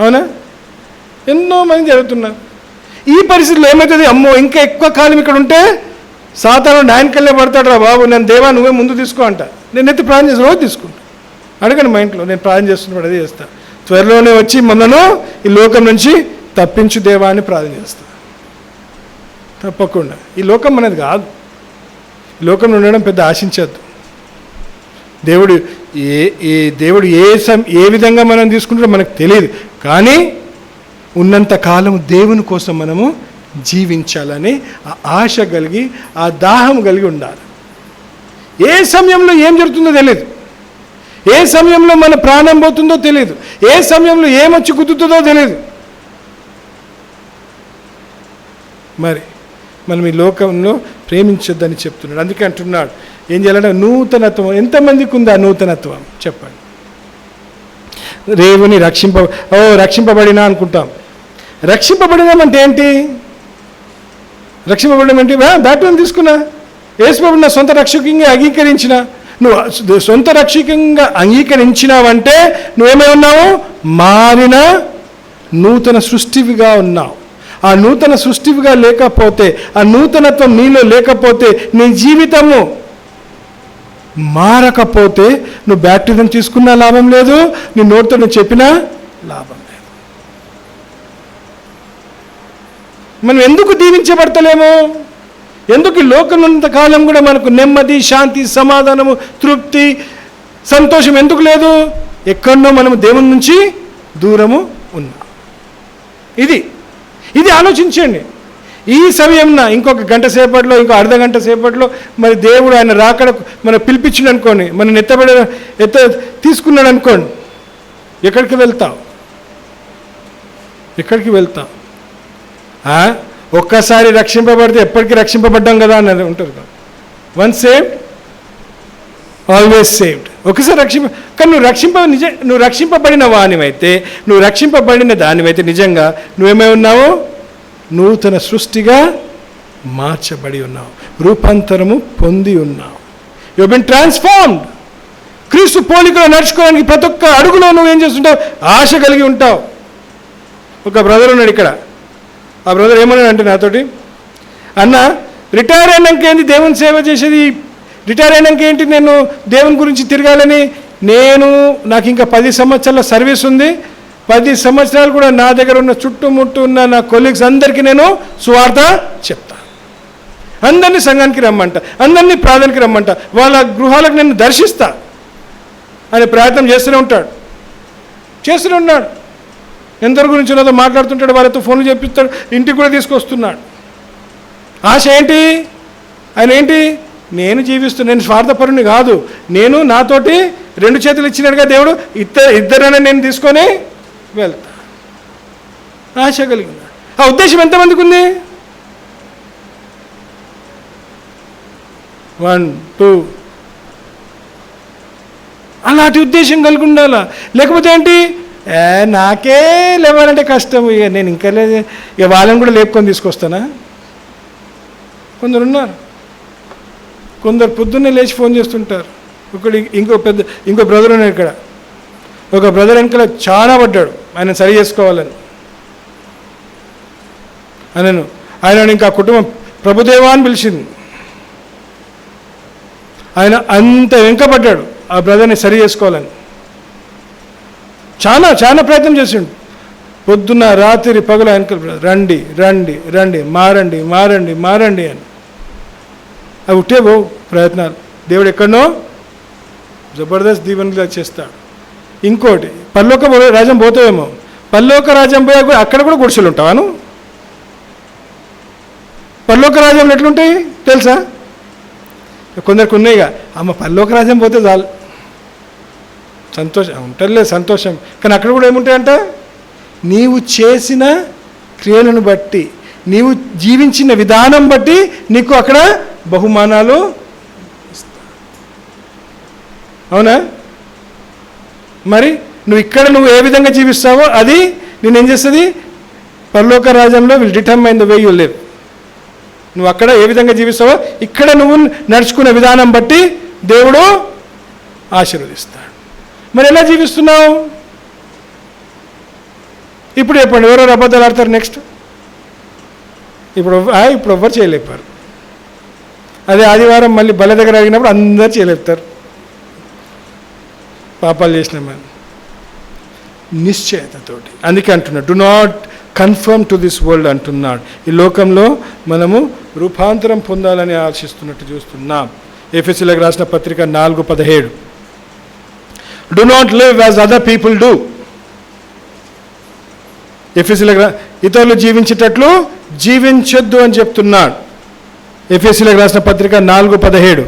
అవునా? ఎన్నో మంది జరుగుతున్నారు. ఈ పరిస్థితుల్లో ఏమవుతుంది, అమ్మో ఇంకా ఎక్కువ కాలం ఇక్కడ ఉంటే సాతాను నాయనకల్లే పడతాడు. రా బాబు, నేను దేవా నువ్వే ముందు తీసుకో అంట. నేను ఎత్తి ప్రార్థన చేసిన రోజు తీసుకుంటా. అడగండి మా ఇంట్లో, నేను ప్రార్థన చేస్తున్నప్పుడు అదే చేస్తాను. త్వరలోనే వచ్చి మనను ఈ లోకం నుంచి తప్పించు దేవా అని ప్రార్థన చేస్తాను. తప్పకుండా. ఈ లోకం మనది కాదు. ఈ లోకంలో ఉండడం పెద్ద ఆశించద్దు. దేవుడు ఏ విధంగా మనం తీసుకుంటాడో మనకు తెలియదు. కానీ ఉన్నంత కాలం దేవుని కోసం మనము జీవించాలని ఆ ఆశ కలిగి, ఆ దాహం కలిగి ఉండాలి. ఏ సమయంలో ఏం జరుగుతుందో తెలియదు. ఏ సమయంలో మన ప్రాణం పోతుందో తెలియదు. ఏ సమయంలో ఏమొచ్చి కుదురుతుందో తెలియదు. మరి మనం ఈ లోకంలో ప్రేమించొద్దని చెప్తున్నాడు. అందుకే అంటున్నాడు ఏం చేయాలంటే నూతనత్వం. ఎంతమందికి ఉందా నూతనత్వం చెప్పండి. రేవుని రక్షింపబడినా అనుకుంటాం. రక్షింపబడినాం అంటే ఏంటి? రక్షింపబడడం ఏంటి? బ్యాప్టిజం తీసుకున్నా, యేసుప్రభువు నా సొంత రక్షకంగా అంగీకరించిన. నువ్వు సొంత రక్షకంగా అంగీకరించినావంటే నువ్వేమై ఉన్నావు? మారిన నూతన సృష్టివిగా ఉన్నావు. ఆ నూతన సృష్టివిగా లేకపోతే, ఆ నూతనత్వం నీలో లేకపోతే, నీ జీవితము మారకపోతే నువ్వు బ్యాప్టిజం తీసుకున్నా లాభం లేదు, నీ నోటితో నువ్వు చెప్పినా లాభం లేదు. మనం ఎందుకు దీవించబడతలేము? ఎందుకు ఈ లోకం కాలం కూడా మనకు నెమ్మది, శాంతి, సమాధానము, తృప్తి, సంతోషం ఎందుకు లేదు? ఎక్కడో మనము దేవుని నుంచి దూరము ఉన్నాం. ఇది ఆలోచించండి. ఈ సమయంన ఇంకొక గంట సేపట్లో, ఇంకో అర్ధ గంట సేపట్లో మరి దేవుడు ఆయన రాకడ మనం పిలిపించిండు అనుకోండి, మనం తీసుకున్నాడు అనుకోండి, ఎక్కడికి వెళ్తాం? ఒక్కసారి రక్షింపబడితే ఎప్పటికీ రక్షింపబడ్డాం కదా అని ఉంటారు. Once saved always saved. ఒకసారి కానీ నువ్వు రక్షింపబడిన వానివైతే, నువ్వు రక్షింపబడిన దానివైతే నిజంగా నువ్వేమై ఉన్నావు? నూతన సృష్టిగా మార్చబడి ఉన్నావు, రూపాంతరము పొంది ఉన్నావు. You bin transformed. క్రీస్తు పోలికలో నడుచుకోవడానికి ప్రతి ఒక్క అడుగులో నువ్వు ఏం చేస్తుంటావు? ఆశ కలిగి ఉంటావు. ఒక బ్రదర్ ఉన్నాడు ఇక్కడ. ఆ బ్రదర్ ఏమన్నాడు అంటే నాతోటి, అన్న రిటైర్ అయినాక ఏంటి దేవుని సేవ చేసేది? రిటైర్ అయినాక ఏంటి నేను దేవుని గురించి తిరగాలని? నాకు ఇంకా 10 సంవత్సరాల సర్వీస్ ఉంది. 10 సంవత్సరాలు కూడా నా దగ్గర ఉన్న చుట్టుముట్టు ఉన్న నా కొలీగ్స్ అందరికీ నేను సువార్త చెప్తా, అందరినీ సంఘానికి రమ్మంట, అందరినీ ప్రార్థనకి రమ్మంట, వాళ్ళ గృహాలకు నేను దర్శిస్తా అనే ప్రయత్నం చేస్తూనే ఉన్నాడు. ఎందరి గురించి ఉన్నదో మాట్లాడుతుంటాడు, వాళ్ళతో ఫోన్లు చేపిస్తాడు, ఇంటికి కూడా తీసుకొస్తున్నాడు. ఆశ ఏంటి? ఆయన ఏంటి? నేను స్వార్థపరుని కాదు, నేను నాతోటి 2 చేతులు ఇచ్చినట్టుగా దేవుడు ఇద్దరైనా నేను తీసుకొని వెళ్తా. ఆశ కలిగి ఉన్నాడు. ఆ ఉద్దేశం ఎంతమందికి ఉంది? 1, 2. అలాంటి ఉద్దేశం కలిగి ఉండాలా. లేకపోతే ఏంటి? నాకే లేవాలంటే కష్టం, ఇక నేను ఇంకా లేదు, ఇక వాళ్ళని కూడా లేపుకొని తీసుకొస్తానా? కొందరు ఉన్నారు. కొందరు పొద్దున్నే లేచి ఫోన్ చేస్తుంటారు. ఇంకో బ్రదర్ ఉన్నాడు ఇక్కడ. ఒక బ్రదర్ వెనకాల చాలా పడ్డాడు ఆయన సరి చేసుకోవాలని. ఆయన ఇంకా కుటుంబం ప్రభుదేవా అని పిలిచింది. ఆయన అంత వెంకపడ్డాడు ఆ బ్రదర్ని సరి చేసుకోవాలని. చాలా ప్రయత్నం చేసిండు. పొద్దున్న రాత్రి పగల వెనకాల రండి రండి రండి, మారండి అని. అవి ఉట్టే ప్రయత్నాలు. దేవుడు ఎక్కడనో జబర్దస్త్ దీవెనగా చేస్తాడు. ఇంకోటి, పరలోక రాజ్యం పోతావేమో. పరలోక రాజ్యం పోయాక అక్కడ కూడా గుడిసెలు ఉంటావాను. పరలోక రాజ్యంలో ఎట్లుంటాయి తెలుసా? కొందరికి ఉన్నాయిగా, అమ్మ పరలోక రాజ్యం పోతే చాలు, సంతోషం ఉంటుందిలే సంతోషం. కానీ అక్కడ కూడా ఏముంటాయంట, నీవు చేసిన క్రియలను బట్టి, నీవు జీవించిన విధానం బట్టి నీకు అక్కడ బహుమానాలు ఇస్తా. అవునా? మరి నువ్వు ఏ విధంగా జీవిస్తావో అది నేనేం చేస్తుంది, పరలోక రాజ్యంలో will determine the way you live. నువ్వు అక్కడ ఏ విధంగా జీవిస్తావో ఇక్కడ నువ్వు నడుచుకునే విధానం బట్టి దేవుడు ఆశీర్వదిస్తాడు. మరి ఎలా జీవిస్తున్నావు? ఇప్పుడు చెప్పండి, ఎవరెవరు అబద్ధాలు ఆడతారు నెక్స్ట్? ఇప్పుడు ఎవ్వరు చేయలేపారు. అదే ఆదివారం మళ్ళీ బల దగ్గర అడిగినప్పుడు అందరు చేయలేపుతారు, పాపాలు చేసినామని నిశ్చయతతోటి. అందుకే అంటున్నాడు, do not confirm to this world అంటున్నాడు. ఈ లోకంలో మనము రూపాంతరం పొందాలని ఆశిస్తున్నట్టు చూస్తున్నాం. ఎఫెసీయులకు రాసిన పత్రిక 4:17, do not live as other people do. ఎఫెసీయులకు ఇతరులు జీవించేటట్లు జీవించొద్దు అని చెప్తున్నాడు. ఎఫెసీయులకు రాసిన పత్రిక 4:17,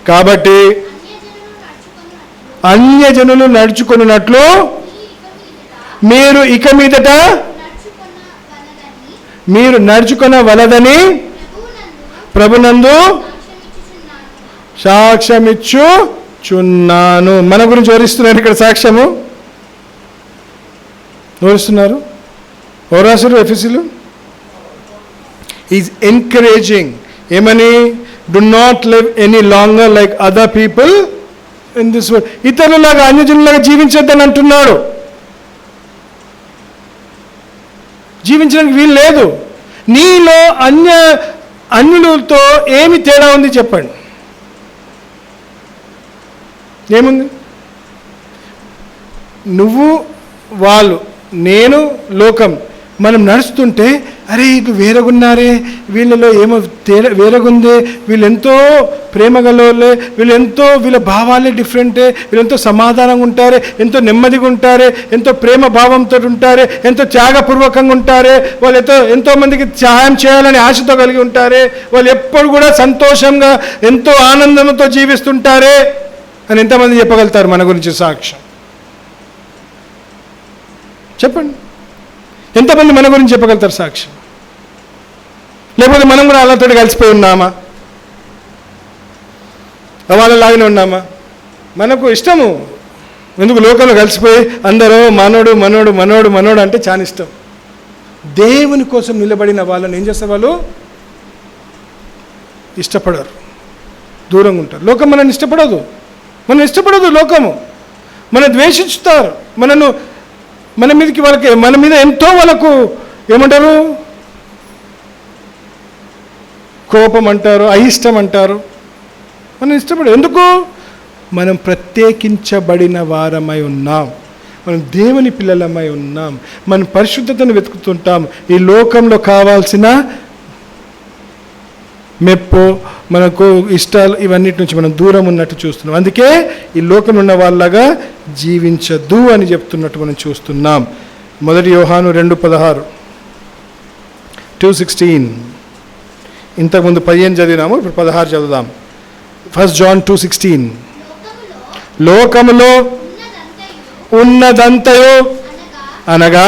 కాబట్టి అన్యజనులు నడుచుకున్నట్లు మీరు ఇక మీదట మీరు నడుచుకొనవలదని ప్రభునందు సాక్ష్యమిచ్చుచున్నాను. మన గురించి వివరిస్తున్నారు ఇక్కడ, సాక్ష్యము వివరిస్తున్నారు. ఎవరు రాశారు? ఎఫెసీయులు. ఈజ్ ఎంకరేజింగ్ ఏమని, do not live any longer like other people in this world. ఇతరులాగా అన్యజనులాగా జీవించొద్దని అంటున్నాడు. జీవించడానికి వీలు లేదు. నీలో అన్యులతో ఏమి తేడా ఉంది చెప్పండి? ఏముంది? నువ్వు, వాళ్ళు, నేను, లోకం. మనం నడుస్తుంటే అరే ఇటు వేరగున్నారే, వీళ్ళలో ఏమో తేడా వేరగుందే, వీళ్ళెంతో ప్రేమగలే, వీళ్ళ భావాలే డిఫరెంటే, వీళ్ళెంతో సమాధానంగా ఉంటారే, ఎంతో నెమ్మదిగా ఉంటారే, ఎంతో ప్రేమ భావంతో ఉంటారే, ఎంతో త్యాగపూర్వకంగా ఉంటారే, వాళ్ళు ఎంతో మందికి సహాయం చేయాలని ఆశతో కలిగి ఉంటారే, వాళ్ళు ఎప్పుడు కూడా సంతోషంగా ఎంతో ఆనందంతో జీవిస్తుంటారే అని ఎంతమంది చెప్పగలుగుతారు మన గురించి సాక్ష్యం? చెప్పండి, ఎంతమంది మన గురించి చెప్పగలుగుతారు సాక్ష్యం? లేకపోతే మనం కూడా వాళ్ళతో కలిసిపోయి ఉన్నామా? వాళ్ళలాగానే ఉన్నామా? మనకు ఇష్టము ఎందుకు లోకంలో కలిసిపోయి అందరూ మనోడు మనోడు మనోడు మనోడు అంటే చాలా ఇష్టం. దేవుని కోసం నిలబడిన వాళ్ళని ఏం చేస్తారు? వాళ్ళు ఇష్టపడరు, దూరంగా ఉంటారు. లోకం మనల్ని ఇష్టపడదు, మనం ఇష్టపడదు. లోకము మన ద్వేషిస్తారు, మన మీదకి వాళ్ళకి మన మీద ఎంతో వాళ్ళకు ఏమంటారు, కోపం అంటారు, అయిష్టం అంటారు. మనం ఇష్టపడదు. ఎందుకు? మనం ప్రత్యేకించబడిన వారమై ఉన్నాం, మనం దేవుని పిల్లలమై ఉన్నాం, మనం పరిశుద్ధతను వెతుకుతుంటాం. ఈ లోకంలో కావాల్సిన మెప్పు, మనకు ఇష్టాలు, ఇవన్నిటి నుంచి మనం దూరం ఉన్నట్టు చూస్తున్నాం. అందుకే ఈ లోకంలో ఉన్న వాళ్ళగా జీవించద్దు అని చెప్తున్నట్టు మనం చూస్తున్నాం. 1 యోహాను 2:16, 2:16. ఇంతకుముందు 15 చదివినాము, ఇప్పుడు 16 చదువుదాం. 1 John 2:16, లోకములో ఉన్నదంతయు అనగా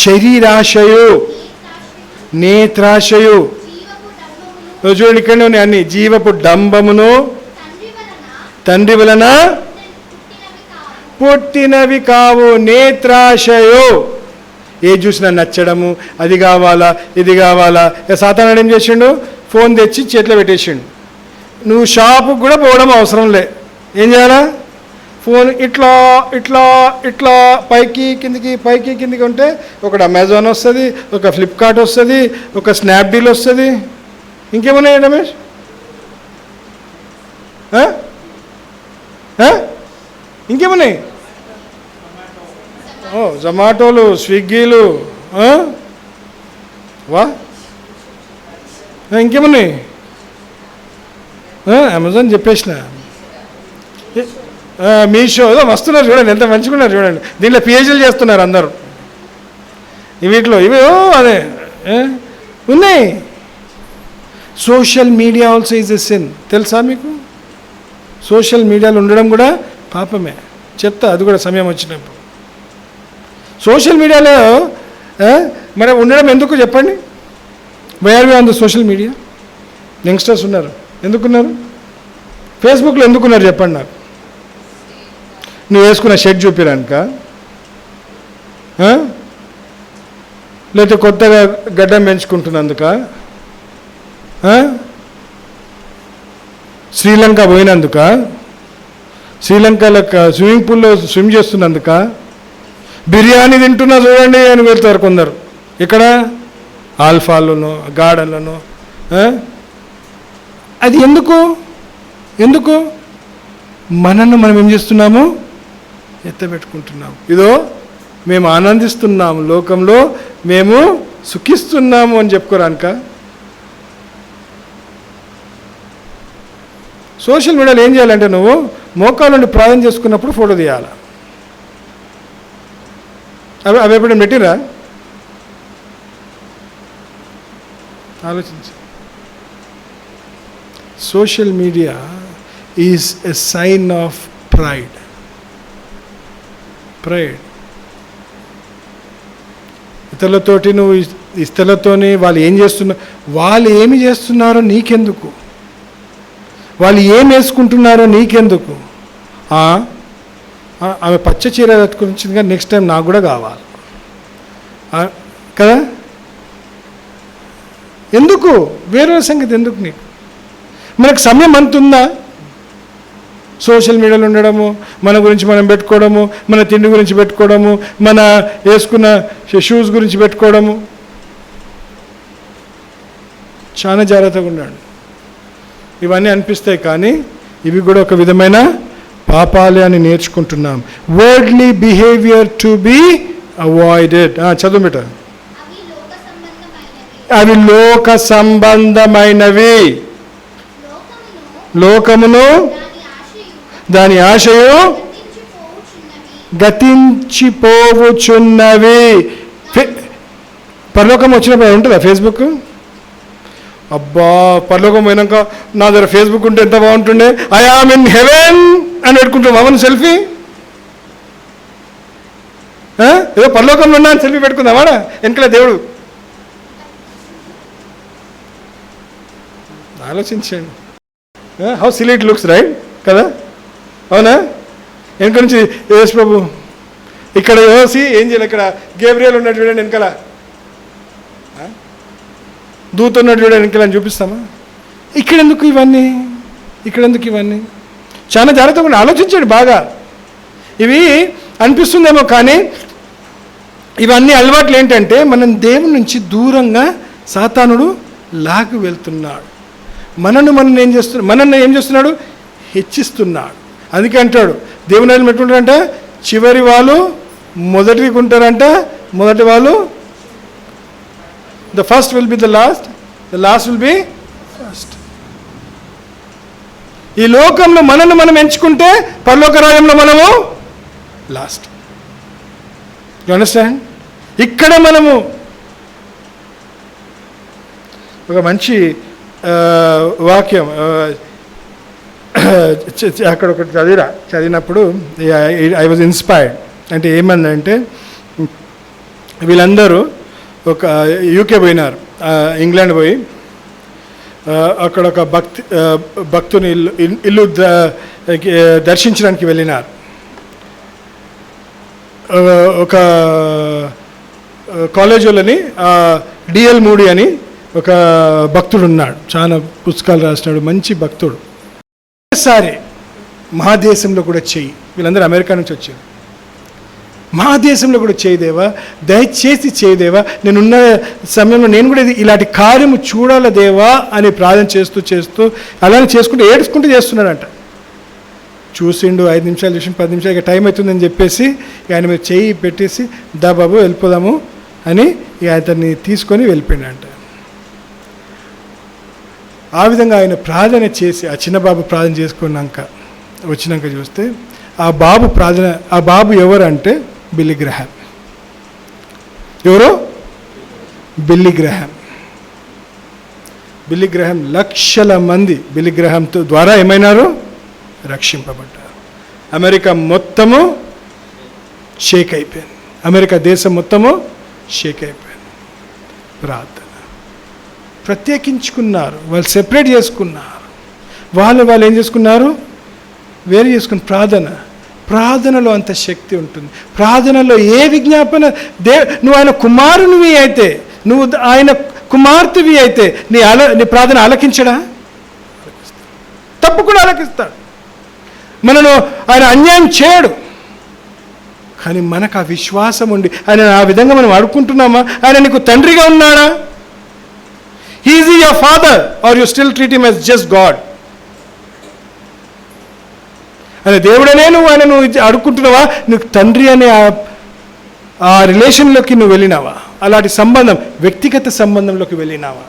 శరీరాశయు, నేత్రాశయు, చూడండి ఇక్కడనే ఉన్నాయి అన్ని, జీవపు డంబమును తండ్రి వలన పుట్టినవి కావు. నేత్రాశయు, ఏ చూసినా నచ్చడము, అది కావాలా ఇది కావాలా. సాతానుడు ఏం చేసిండు? ఫోన్ తెచ్చి చేతిలో పెట్టేసిండు. నువ్వు షాపుకు కూడా పోవడం అవసరం లే. ఏం చేయాలా? ఫోన్ ఇట్లా ఇట్లా ఇట్లా పైకి కిందికి ఉంటే ఒకటి అమెజాన్ వస్తుంది, ఒక ఫ్లిప్కార్ట్ వస్తుంది, ఒక స్నాప్డీల్ వస్తుంది. ఇంకేమున్నాయి రమేష్? ఇంకేమున్నాయి? జొమాటోలు, స్విగ్గీలు, వా ఇంకేమున్నాయి? అమెజాన్ చెప్పేసిన, మీషో వస్తున్నారు చూడండి, ఎంత మంచిగా ఉన్నారు చూడండి. దీంట్లో పిహెచ్డీలు చేస్తున్నారు అందరూ వీటిలో. ఇవి అదే ఉన్నాయి. Social media also is a sin. తెలుసా మీకు? సోషల్ మీడియాలో ఉండడం కూడా పాపమే. చెప్తా అది కూడా సమయం వచ్చినప్పుడు. సోషల్ మీడియాలో మరి ఉండడం ఎందుకు చెప్పండి? Why are we on the social media? Youngsters ఉన్నారు, ఎందుకున్నారు? ఫేస్బుక్లో ఎందుకున్నారు చెప్పండి నాకు. నువ్వు వేసుకున్న షర్ట్ చూపిరానుక, లేకపోతే కొత్తగా గడ్డం పెంచుకుంటున్నందుక, శ్రీలంక పోయినందుక, శ్రీలంకలో స్విమ్మింగ్ పూల్లో స్విమ్ చేస్తున్నందుక, బిర్యానీ తింటున్నా చూడండి అని వెళ్తారు కొందరు. ఇక్కడ ఆల్ఫాలోనో గార్డెన్లోనో. అది ఎందుకు మనల్ని మనం ఏం చేస్తున్నాము? ఎత్తబెట్టుకుంటున్నాము. ఇదో మేము ఆనందిస్తున్నాము, లోకంలో మేము సుఖిస్తున్నాము అని చెప్పుకోరానుక. సోషల్ మీడియాలో ఏం చేయాలంటే నువ్వు మోకాళ్ళ నుండి ప్రార్థన చేసుకున్నప్పుడు ఫోటో తీయాలి. అవి ఎప్పుడైనా పెట్టిరా? ఆలోచించి. Social media is a sign of pride. ఇతరులతోటి నువ్వు ఇతరులతోని వాళ్ళు ఏమి చేస్తున్నారో నీకెందుకు? వాళ్ళు ఏం వేసుకుంటున్నారో నీకెందుకు? ఆమె పచ్చ చీర కట్టుకొచ్చింది కానీ నెక్స్ట్ టైం నాకు కూడా కావాలి కదా. ఎందుకు? వేరే సంగతి ఎందుకు నీకు? మనకు సమయం అంతుందా? సోషల్ మీడియాలో ఉండడము, మన గురించి మనం పెట్టుకోవడము, మన తిండి గురించి పెట్టుకోవడము, మన వేసుకున్న షూస్ గురించి పెట్టుకోవడము. చాలా జాగ్రత్తగా ఉన్నాడు. ఇవన్నీ అనిపిస్తాయి కానీ ఇవి కూడా ఒక విధమైన పాపాలే అని నేర్చుకుంటున్నాం. Worldly behaviour to be avoided. చదువు బిడ్డ. అవి లోక సంబంధమైనవి. లోకమును దాని ఆశయు గతించిపోవుచున్నవి. పరలోకం వచ్చినప్పుడు ఉంటుందా ఫేస్బుక్? అబ్బా, పరలోకం పోయినాక నా దగ్గర ఫేస్బుక్ ఉంటే ఎంత బాగుంటుండే, ఐ ఆమ్ ఇన్ హెవెన్ అని పెట్టుకుంటాం. అవన్నీ సెల్ఫీ. ఏదో పరలోకంలో ఉన్నా అని సెల్ఫీ పెట్టుకుందామాడా? వెనకల దేవుడు. ఆలోచించండి. How silly it looks, right కదా? అవునా? వెనక నుంచి యేసు ప్రభు ఇక్కడ యోసి ఏం చేయాలి, ఇక్కడ గేబ్రియల్ ఉన్నట్టు చూడండి, వెనకాల దూత ఉన్నట్టు చూడండి, వెనకాల అని చూపిస్తామా? ఇక్కడెందుకు ఇవన్నీ? చాలా జాగ్రత్తగా ఆలోచించండి బాగా. ఇవి అనిపిస్తుందేమో కానీ ఇవన్నీ అలవాట్లు ఏంటంటే మనం దేవుని నుంచి దూరంగా సాతానుడు లాగి వెళ్తున్నాడు. మనల్ని ఏం చేస్తున్నాడు? హెచ్చిస్తున్నాడు. అందుకే అంటాడు దేవుని ఆయన పెట్టుకుంటారంట, చివరి వాళ్ళు మొదటికి ఉంటారంట, మొదటి వాళ్ళు the first will be the last will be first. ఈ లోకంలో మనల్ని మనం ఎంచుకుంటే పరలోక రాజ్యంలో మనము లాస్ట్. You understand? ఇక్కడ మనము ఒక మంచి వాక్యం అక్కడ ఒకటి చదివినప్పుడు ఐ వాజ్ ఇన్స్పైర్డ్. అంటే ఏమందంటే వీళ్ళందరూ ఒక యూకే పోయినారు, ఇంగ్లాండ్ పోయి అక్కడ ఒక భక్తుని ఇల్లు దర్శించడానికి వెళ్ళినారు. ఒక కాలేజ్ వాళ్ళని డిఎల్ మూడీ అని ఒక భక్తుడు ఉన్నాడు, చాలా పుస్తకాలు రాసినాడు, మంచి భక్తుడు. ఒకసారి మా దేశంలో కూడా చెయ్యి, వీళ్ళందరూ అమెరికా నుంచి వచ్చారు, మా దేశంలో కూడా చేయదేవా, దయచేసి చేయదేవా, నేనున్న సమయంలో నేను కూడా ఇలాంటి కార్యము చూడాల దేవా అని ప్రార్థన చేస్తూ అలానే చేసుకుంటూ ఏడుచుకుంటూ చేస్తున్నాడంట. చూసిండు, 5 నిమిషాలు చూసి 10 నిమిషాలు ఇక టైం అవుతుందని చెప్పేసి ఆయన మీద చేయి పెట్టేసి దా బాబు వెళ్ళిపోదాము అని అతన్ని తీసుకొని వెళ్ళిపోయాడంట. ఆ విధంగా ఆయన ప్రార్థన చేసి ఆ చిన్న బాబు ప్రార్థన వచ్చినాక చూస్తే ఆ బాబు ఎవరంటే బిల్లీ గ్రహాం. ఎవరు? బిల్లీ గ్రహాం. బిల్లీ గ్రహాం, లక్షల మంది బిల్లీ గ్రహాంతో ద్వారా ఏమైనారు? రక్షింపబడ్డారు. అమెరికా మొత్తము షేక్ అయిపోయింది. అమెరికా దేశం మొత్తము షేక్ అయిపోయింది. ప్రార్థన ప్రత్యేకించుకున్నారు, వాళ్ళు సెపరేట్ చేసుకున్నారు. వాళ్ళు ఏం చేసుకున్నారు? వేరు చేసుకుని ప్రార్థనలో అంత శక్తి ఉంటుంది. ప్రార్థనలో ఏ విజ్ఞాపన నువ్వు ఆయన కుమారునివి అయితే, నువ్వు ఆయన కుమార్తెవి అయితే నీ ప్రార్థన ఆలకించడా? తప్పకుండా ఆలకిస్తాడు. మనను ఆయన అన్యాయం చేయడు. కానీ మనకు ఆ విశ్వాసం ఉండి ఆయన ఆ విధంగా మనం అడుక్కుంటున్నామా? ఆయన నీకు తండ్రిగా ఉన్నాడా? Is your father are you still treat him as just God? ఆయన దేవుడనే నువ్వు అడుక్కుంటున్నావా? నీకు తండ్రి అనే ఆ రిలేషన్లోకి నువ్వు వెళ్ళినావా? అలాంటి సంబంధం, వ్యక్తిగత సంబంధంలోకి వెళ్ళినావా?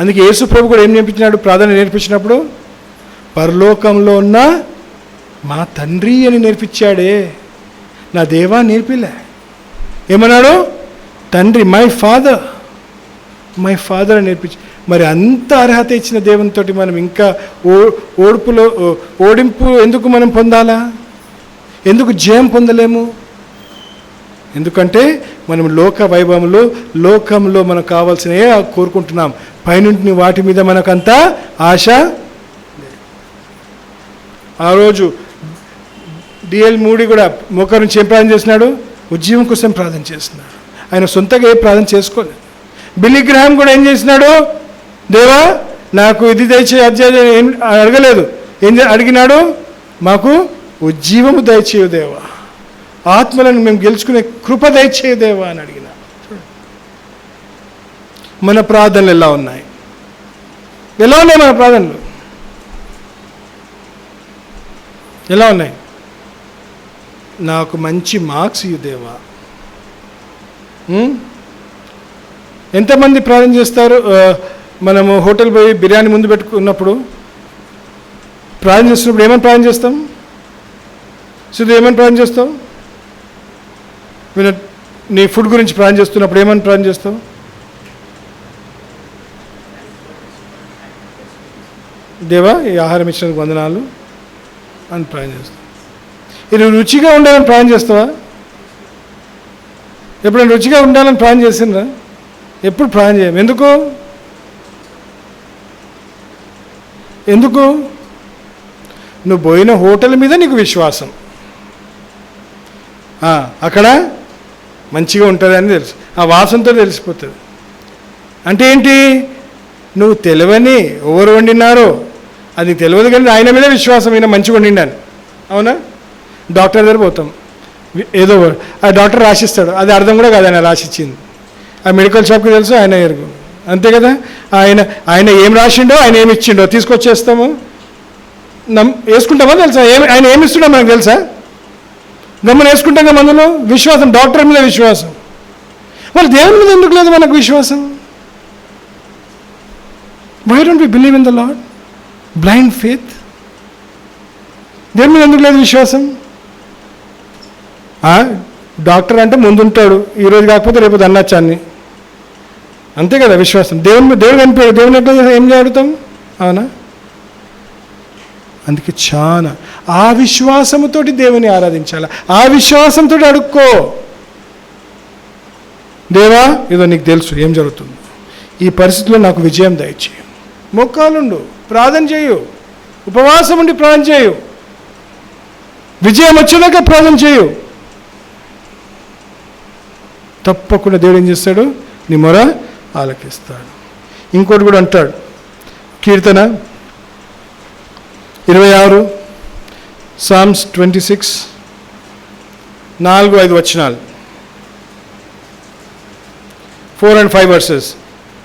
అందుకే యేసు ప్రభు కూడా ఏం నేర్పించినాడు? ప్రార్థన నేర్పించినప్పుడు పరలోకంలో ఉన్న మా తండ్రి అని నేర్పించాడే, నా దేవా నేర్పిలే. ఏమన్నాడు? తండ్రి, మై ఫాదర్ అని నేర్పించి. మరి అంత అర్హత ఇచ్చిన దేవునితో మనం ఇంకా ఓడింపు ఎందుకు మనం పొందాలా? ఎందుకు జయం పొందలేము? ఎందుకంటే మనం లోక వైభవంలో, లోకంలో మనకు కావాల్సినవే కోరుకుంటున్నాం. పైనుంటి వాటి మీద మనకంత ఆశ. ఆ రోజు డిఎల్ మూడీ కూడా మోకారు నుంచి ఏం ప్రార్థన చేసినాడు? ఉద్యమం కోసం ప్రార్థన చేస్తున్నాడు. ఆయన సొంతగా ఏ ప్రార్థన చేసుకోలేదు. బిల్లీ గ్రహాం కూడా ఏం చేసినాడు? దేవా నాకు ఇది దయచే అధ్యాయం ఏం అడగలేదు. ఏం అడిగినాడు? మాకు ఉజ్జీవము దయచేయు దేవా, ఆత్మలను మేము గెలుచుకునే కృప దయచేయు దేవా అని అడిగిన. మన ప్రార్థనలు ఎలా ఉన్నాయి? మన ప్రార్థనలు ఎలా ఉన్నాయి? నాకు మంచి మార్క్స్ ఇవ్వు దేవా. ఎంతమంది ప్రార్థన చేస్తారు? మనము హోటల్ పోయి బిర్యానీ ముందు పెట్టుకున్నప్పుడు ప్రార్థన చేస్తున్నప్పుడు ఏమని ప్రార్థన చేస్తాం? ఏమని ప్రార్థన చేస్తావు? నీ ఫుడ్ గురించి ప్రార్థన చేస్తున్నప్పుడు ఏమని ప్రార్థన చేస్తావు? దేవా ఈ ఆహారం ఇచ్చినందుకు వందనాలు అని ప్రార్థన చేస్తావు. ఇది రుచిగా ఉండాలని ప్రార్థన చేస్తావా? ఎప్పుడైనా రుచిగా ఉండాలని ప్రార్థన చేసిండ్రా? ఎప్పుడు ప్రార్థన చేయం. ఎందుకు? నువ్వు పోయిన హోటల్ మీద నీకు విశ్వాసం, అక్కడ మంచిగా ఉంటుంది అని తెలుసు, ఆ వాసనతో తెలిసిపోతుంది. అంటే ఏంటి? నువ్వు తెలియని ఎవరు వండినారో అది తెలియదు, కానీ ఆయన మీద విశ్వాసం, ఈయన మంచిగా వండిండాను. అవునా? డాక్టర్ దగ్గర పోతాం, ఏదో ఆ డాక్టర్ రాసిస్తాడు, అది అర్థం కూడా కాదు ఆయన రాసిచ్చింది. ఆ మెడికల్ షాప్కి తెలుసు, ఆయన ఎరుగు, అంతే కదా. ఆయన ఏం రాసిండో, ఆయన ఏమి ఇచ్చిండో తీసుకొచ్చేస్తాము, వేసుకుంటామా తెలుసా? ఆయన ఏమి ఇస్తుండో మనకు తెలుసా? గమ్మని వేసుకుంటాం కదా. మందులో విశ్వాసం, డాక్టర్ మీద విశ్వాసం. వాళ్ళు దేవుని మీద ఎందుకు లేదు మనకు విశ్వాసం? Why don't we believe in the Lord? Blind faith. దేవుని మీద ఎందుకు లేదు విశ్వాసం? డాక్టర్ అంటే ముందుంటాడు, ఈరోజు కాకపోతే రేపు దన్నచ్చాన్ని, అంతే కదా విశ్వాసం. దేవుడు కనిపించాడు, దేవుని ఎట్లా ఏం అడుగుతాం? అవునా? అందుకే చాలా ఆ విశ్వాసముతోటి దేవుని ఆరాధించాలి, ఆ విశ్వాసంతో అడుక్కో. దేవా ఇదో నీకు తెలుసు ఏం జరుగుతుంది, ఈ పరిస్థితిలో నాకు విజయం దయచేయి. మొక్కాలుండు, ప్రార్థన చేయు, ఉపవాసం ఉండి ప్రార్థన చేయు, విజయం వచ్చేదాకా ప్రార్థన చేయు. తప్పకుండా దేవుడు ఏం చేస్తాడు? నీ మొర ఆలకిస్తాడు. ఇంకోటి కూడా అంటాడు, కీర్తన 26, Psalms 26, 4-5 వచనాలు, 4 and 5 verses.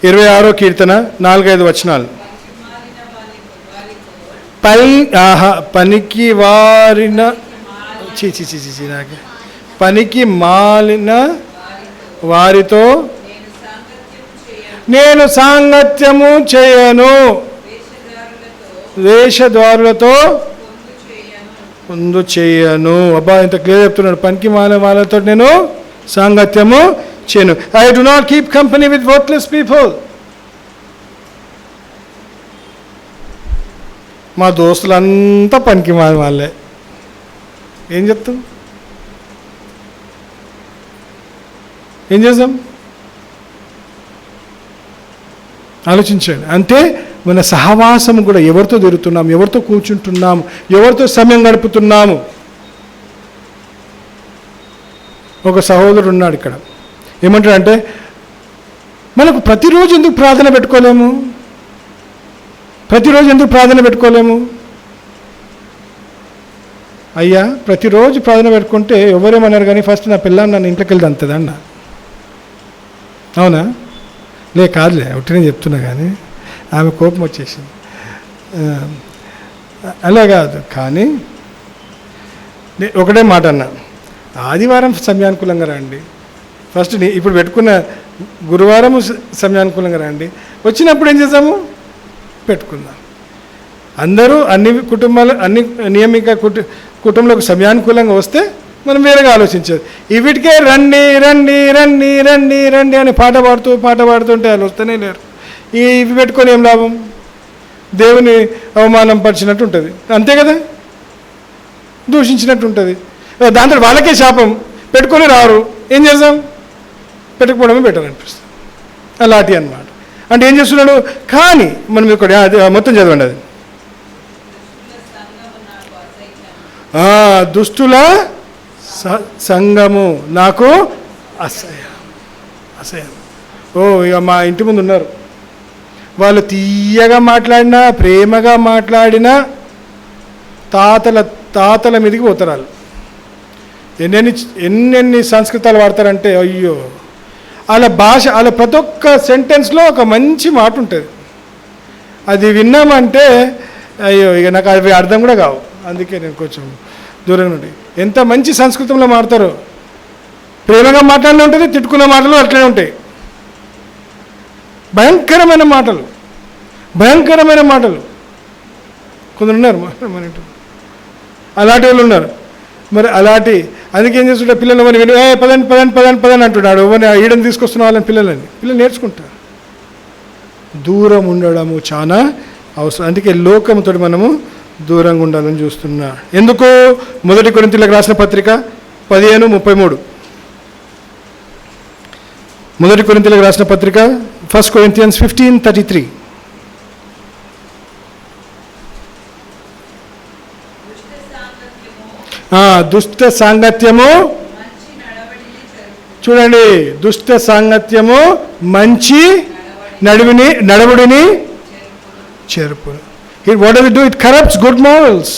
26వ కీర్తన 4-5 వచనాలు. పనికి వారిన పనికి మాలిన వారితో నేను సాంగత్యము చేయను, వేషధారులతో పొందు చేయను. అబ్బా ఇంత క్లియర్ చెప్తున్నాడు. పనికి మాలిన వాళ్ళతో నేను సాంగత్యము చేయను. I do not keep company with worthless people. మా దోస్తులంతా పనికి వాళ్ళే. ఏం చెప్తాం? ఏం చేద్దాం? ఆలోచించండి. అంటే మన సహవాసం కూడా ఎవరితో తిరుగుతున్నాం, ఎవరితో కూర్చుంటున్నాము, ఎవరితో సమయం గడుపుతున్నాము. ఒక సహోదరుడు ఉన్నాడు ఇక్కడ. ఏమంటాడంటే, మనకు ప్రతిరోజు ఎందుకు ప్రార్థన పెట్టుకోలేము? ప్రతిరోజు ఎందుకు ప్రార్థన పెట్టుకోలేము? అయ్యా, ప్రతిరోజు ప్రార్థన పెట్టుకుంటే ఎవరేమన్నారు కానీ ఫస్ట్ నా పిల్లని నన్ను ఇంట్లోకి వెళ్ళి అంతదా అన్న. అవునా? కాదులే, ఒకటి చెప్తున్నా కానీ ఆమె కోపం వచ్చేసింది. అలా కాదు, కానీ ఒకటే మాట అన్నా, ఆదివారం సమయానుకూలంగా రండి. ఫస్ట్ ఇప్పుడు పెట్టుకున్న గురువారం సమయానుకూలంగా రండి. వచ్చినప్పుడు ఏం చేద్దాము? పెట్టుకుందాం. అందరూ అన్ని కుటుంబాలు అన్ని నియమిక కుటుంబంలోకి సమయానుకూలంగా వస్తే మనం వేరేగా ఆలోచించేది. వీటికే రండి రండి రండి రండి రండి అని పాట పాడుతుంటే వాళ్ళు వస్తూనే లేరు. ఇవి పెట్టుకొని ఏం లాభం? దేవుని అవమానం పరిచినట్టు ఉంటుంది, అంతే కదా, దూషించినట్టు ఉంటుంది. దాంతో వాళ్ళకే శాపం, పెట్టుకొని రారు. ఏం చేద్దాం? పెట్టుకోవడమే బెటర్ అనిపిస్తుంది. అలాంటి అన్నమాట. అంటే ఏం చేస్తున్నాడు? కానీ మనం ఇక్కడ మొత్తం చదవండి. అది దుష్టుల సంఘము నాకు అసహ్యం. ఇక మా ఇంటి ముందు ఉన్నారు, వాళ్ళు తీయగా మాట్లాడినా, ప్రేమగా మాట్లాడినా తాతల మీదకి పోతారు వాళ్ళు. ఎన్నెన్ని సంస్కృతాలు వాడతారంటే, అయ్యో, వాళ్ళ భాష, వాళ్ళ ప్రతి ఒక్క సెంటెన్స్లో ఒక మంచి మాట ఉంటుంది. అది విన్నామంటే అయ్యో, ఇక నాకు అవి అర్థం కూడా కావు. అందుకే నేను కొంచెం దూరంగా ఉండి. ఎంత మంచి సంస్కృతంలో మాడతారో, ప్రేమగా మాట్లాడినే ఉంటుంది, తిట్టుకున్న మాటలు అట్లనే ఉంటాయి. భయంకరమైన మాటలు కొందరు ఉన్నారు మన ఇంట్లో, అలాంటి వాళ్ళు ఉన్నారు. మరి అలాంటి అందుకేం చేస్తుంటే పిల్లలు మరి పదండి పదండి పదండి పదని అంటున్నాడు. ఈడని తీసుకొస్తున్న వాళ్ళని పిల్లలు నేర్చుకుంటారు. దూరం ఉండడము చాలా అవసరం. అందుకే లోకంతో మనము దూరంగా ఉండాలని చూస్తున్నా. ఎందుకు? 1 కొరింథీయులకు రాసిన పత్రిక 15:33. 1 కొరింథీయులకు రాసిన పత్రిక 1 Corinthians 15:33. దుష్ట సాంగత్యము, చూడండి, దుష్ట సాంగత్యము మంచి నడవడిని చెరుపు. What does it do? It corrupts good morals,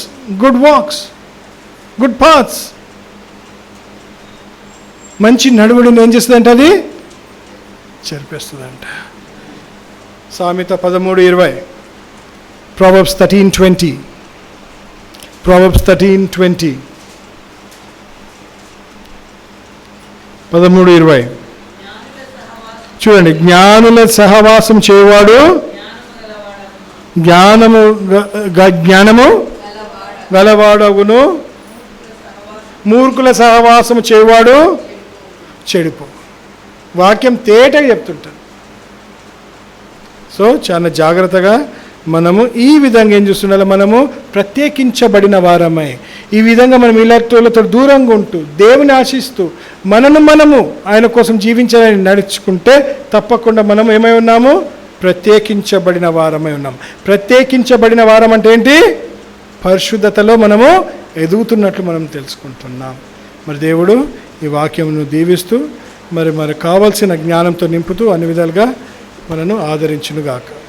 good walks, good paths. మంచి నడవడిని ఏం చేస్తుందంట? అది చెరిపేస్తుందంట. సామెత 13:20. Proverbs 13:20. Proverbs 13:20. 13:20. చూడండి, జ్ఞానుల సహవాసం చేయవాడు జ్ఞానము గలవాడగును, మూర్ఖుల సహవాసము చేయవాడు చెడిపో. వాక్యం తేటగా చెప్తుంటాడు. సో చాలా జాగ్రత్తగా మనము ఈ విధంగా ఏం చూస్తుండాలి? మనము ప్రత్యేకించబడిన వారమై ఈ విధంగా మనం ఇలాంటితో దూరంగా ఉంటూ దేవుని ఆశిస్తూ మనము ఆయన కోసం జీవించాలని నడుచుకుంటే తప్పకుండా మనం ఏమై ఉన్నాము? ప్రత్యేకించబడిన వారమై ఉన్నాం. ప్రత్యేకించబడిన వారం అంటే ఏంటి? పరిశుద్ధతలో మనము ఎదుగుతున్నట్లు మనం తెలుసుకుంటున్నాం. మరి దేవుడు ఈ వాక్యమును దీవిస్తూ మరి కావాల్సిన జ్ఞానంతో నింపుతూ అన్ని విధాలుగా మనను ఆదరించునుగాక.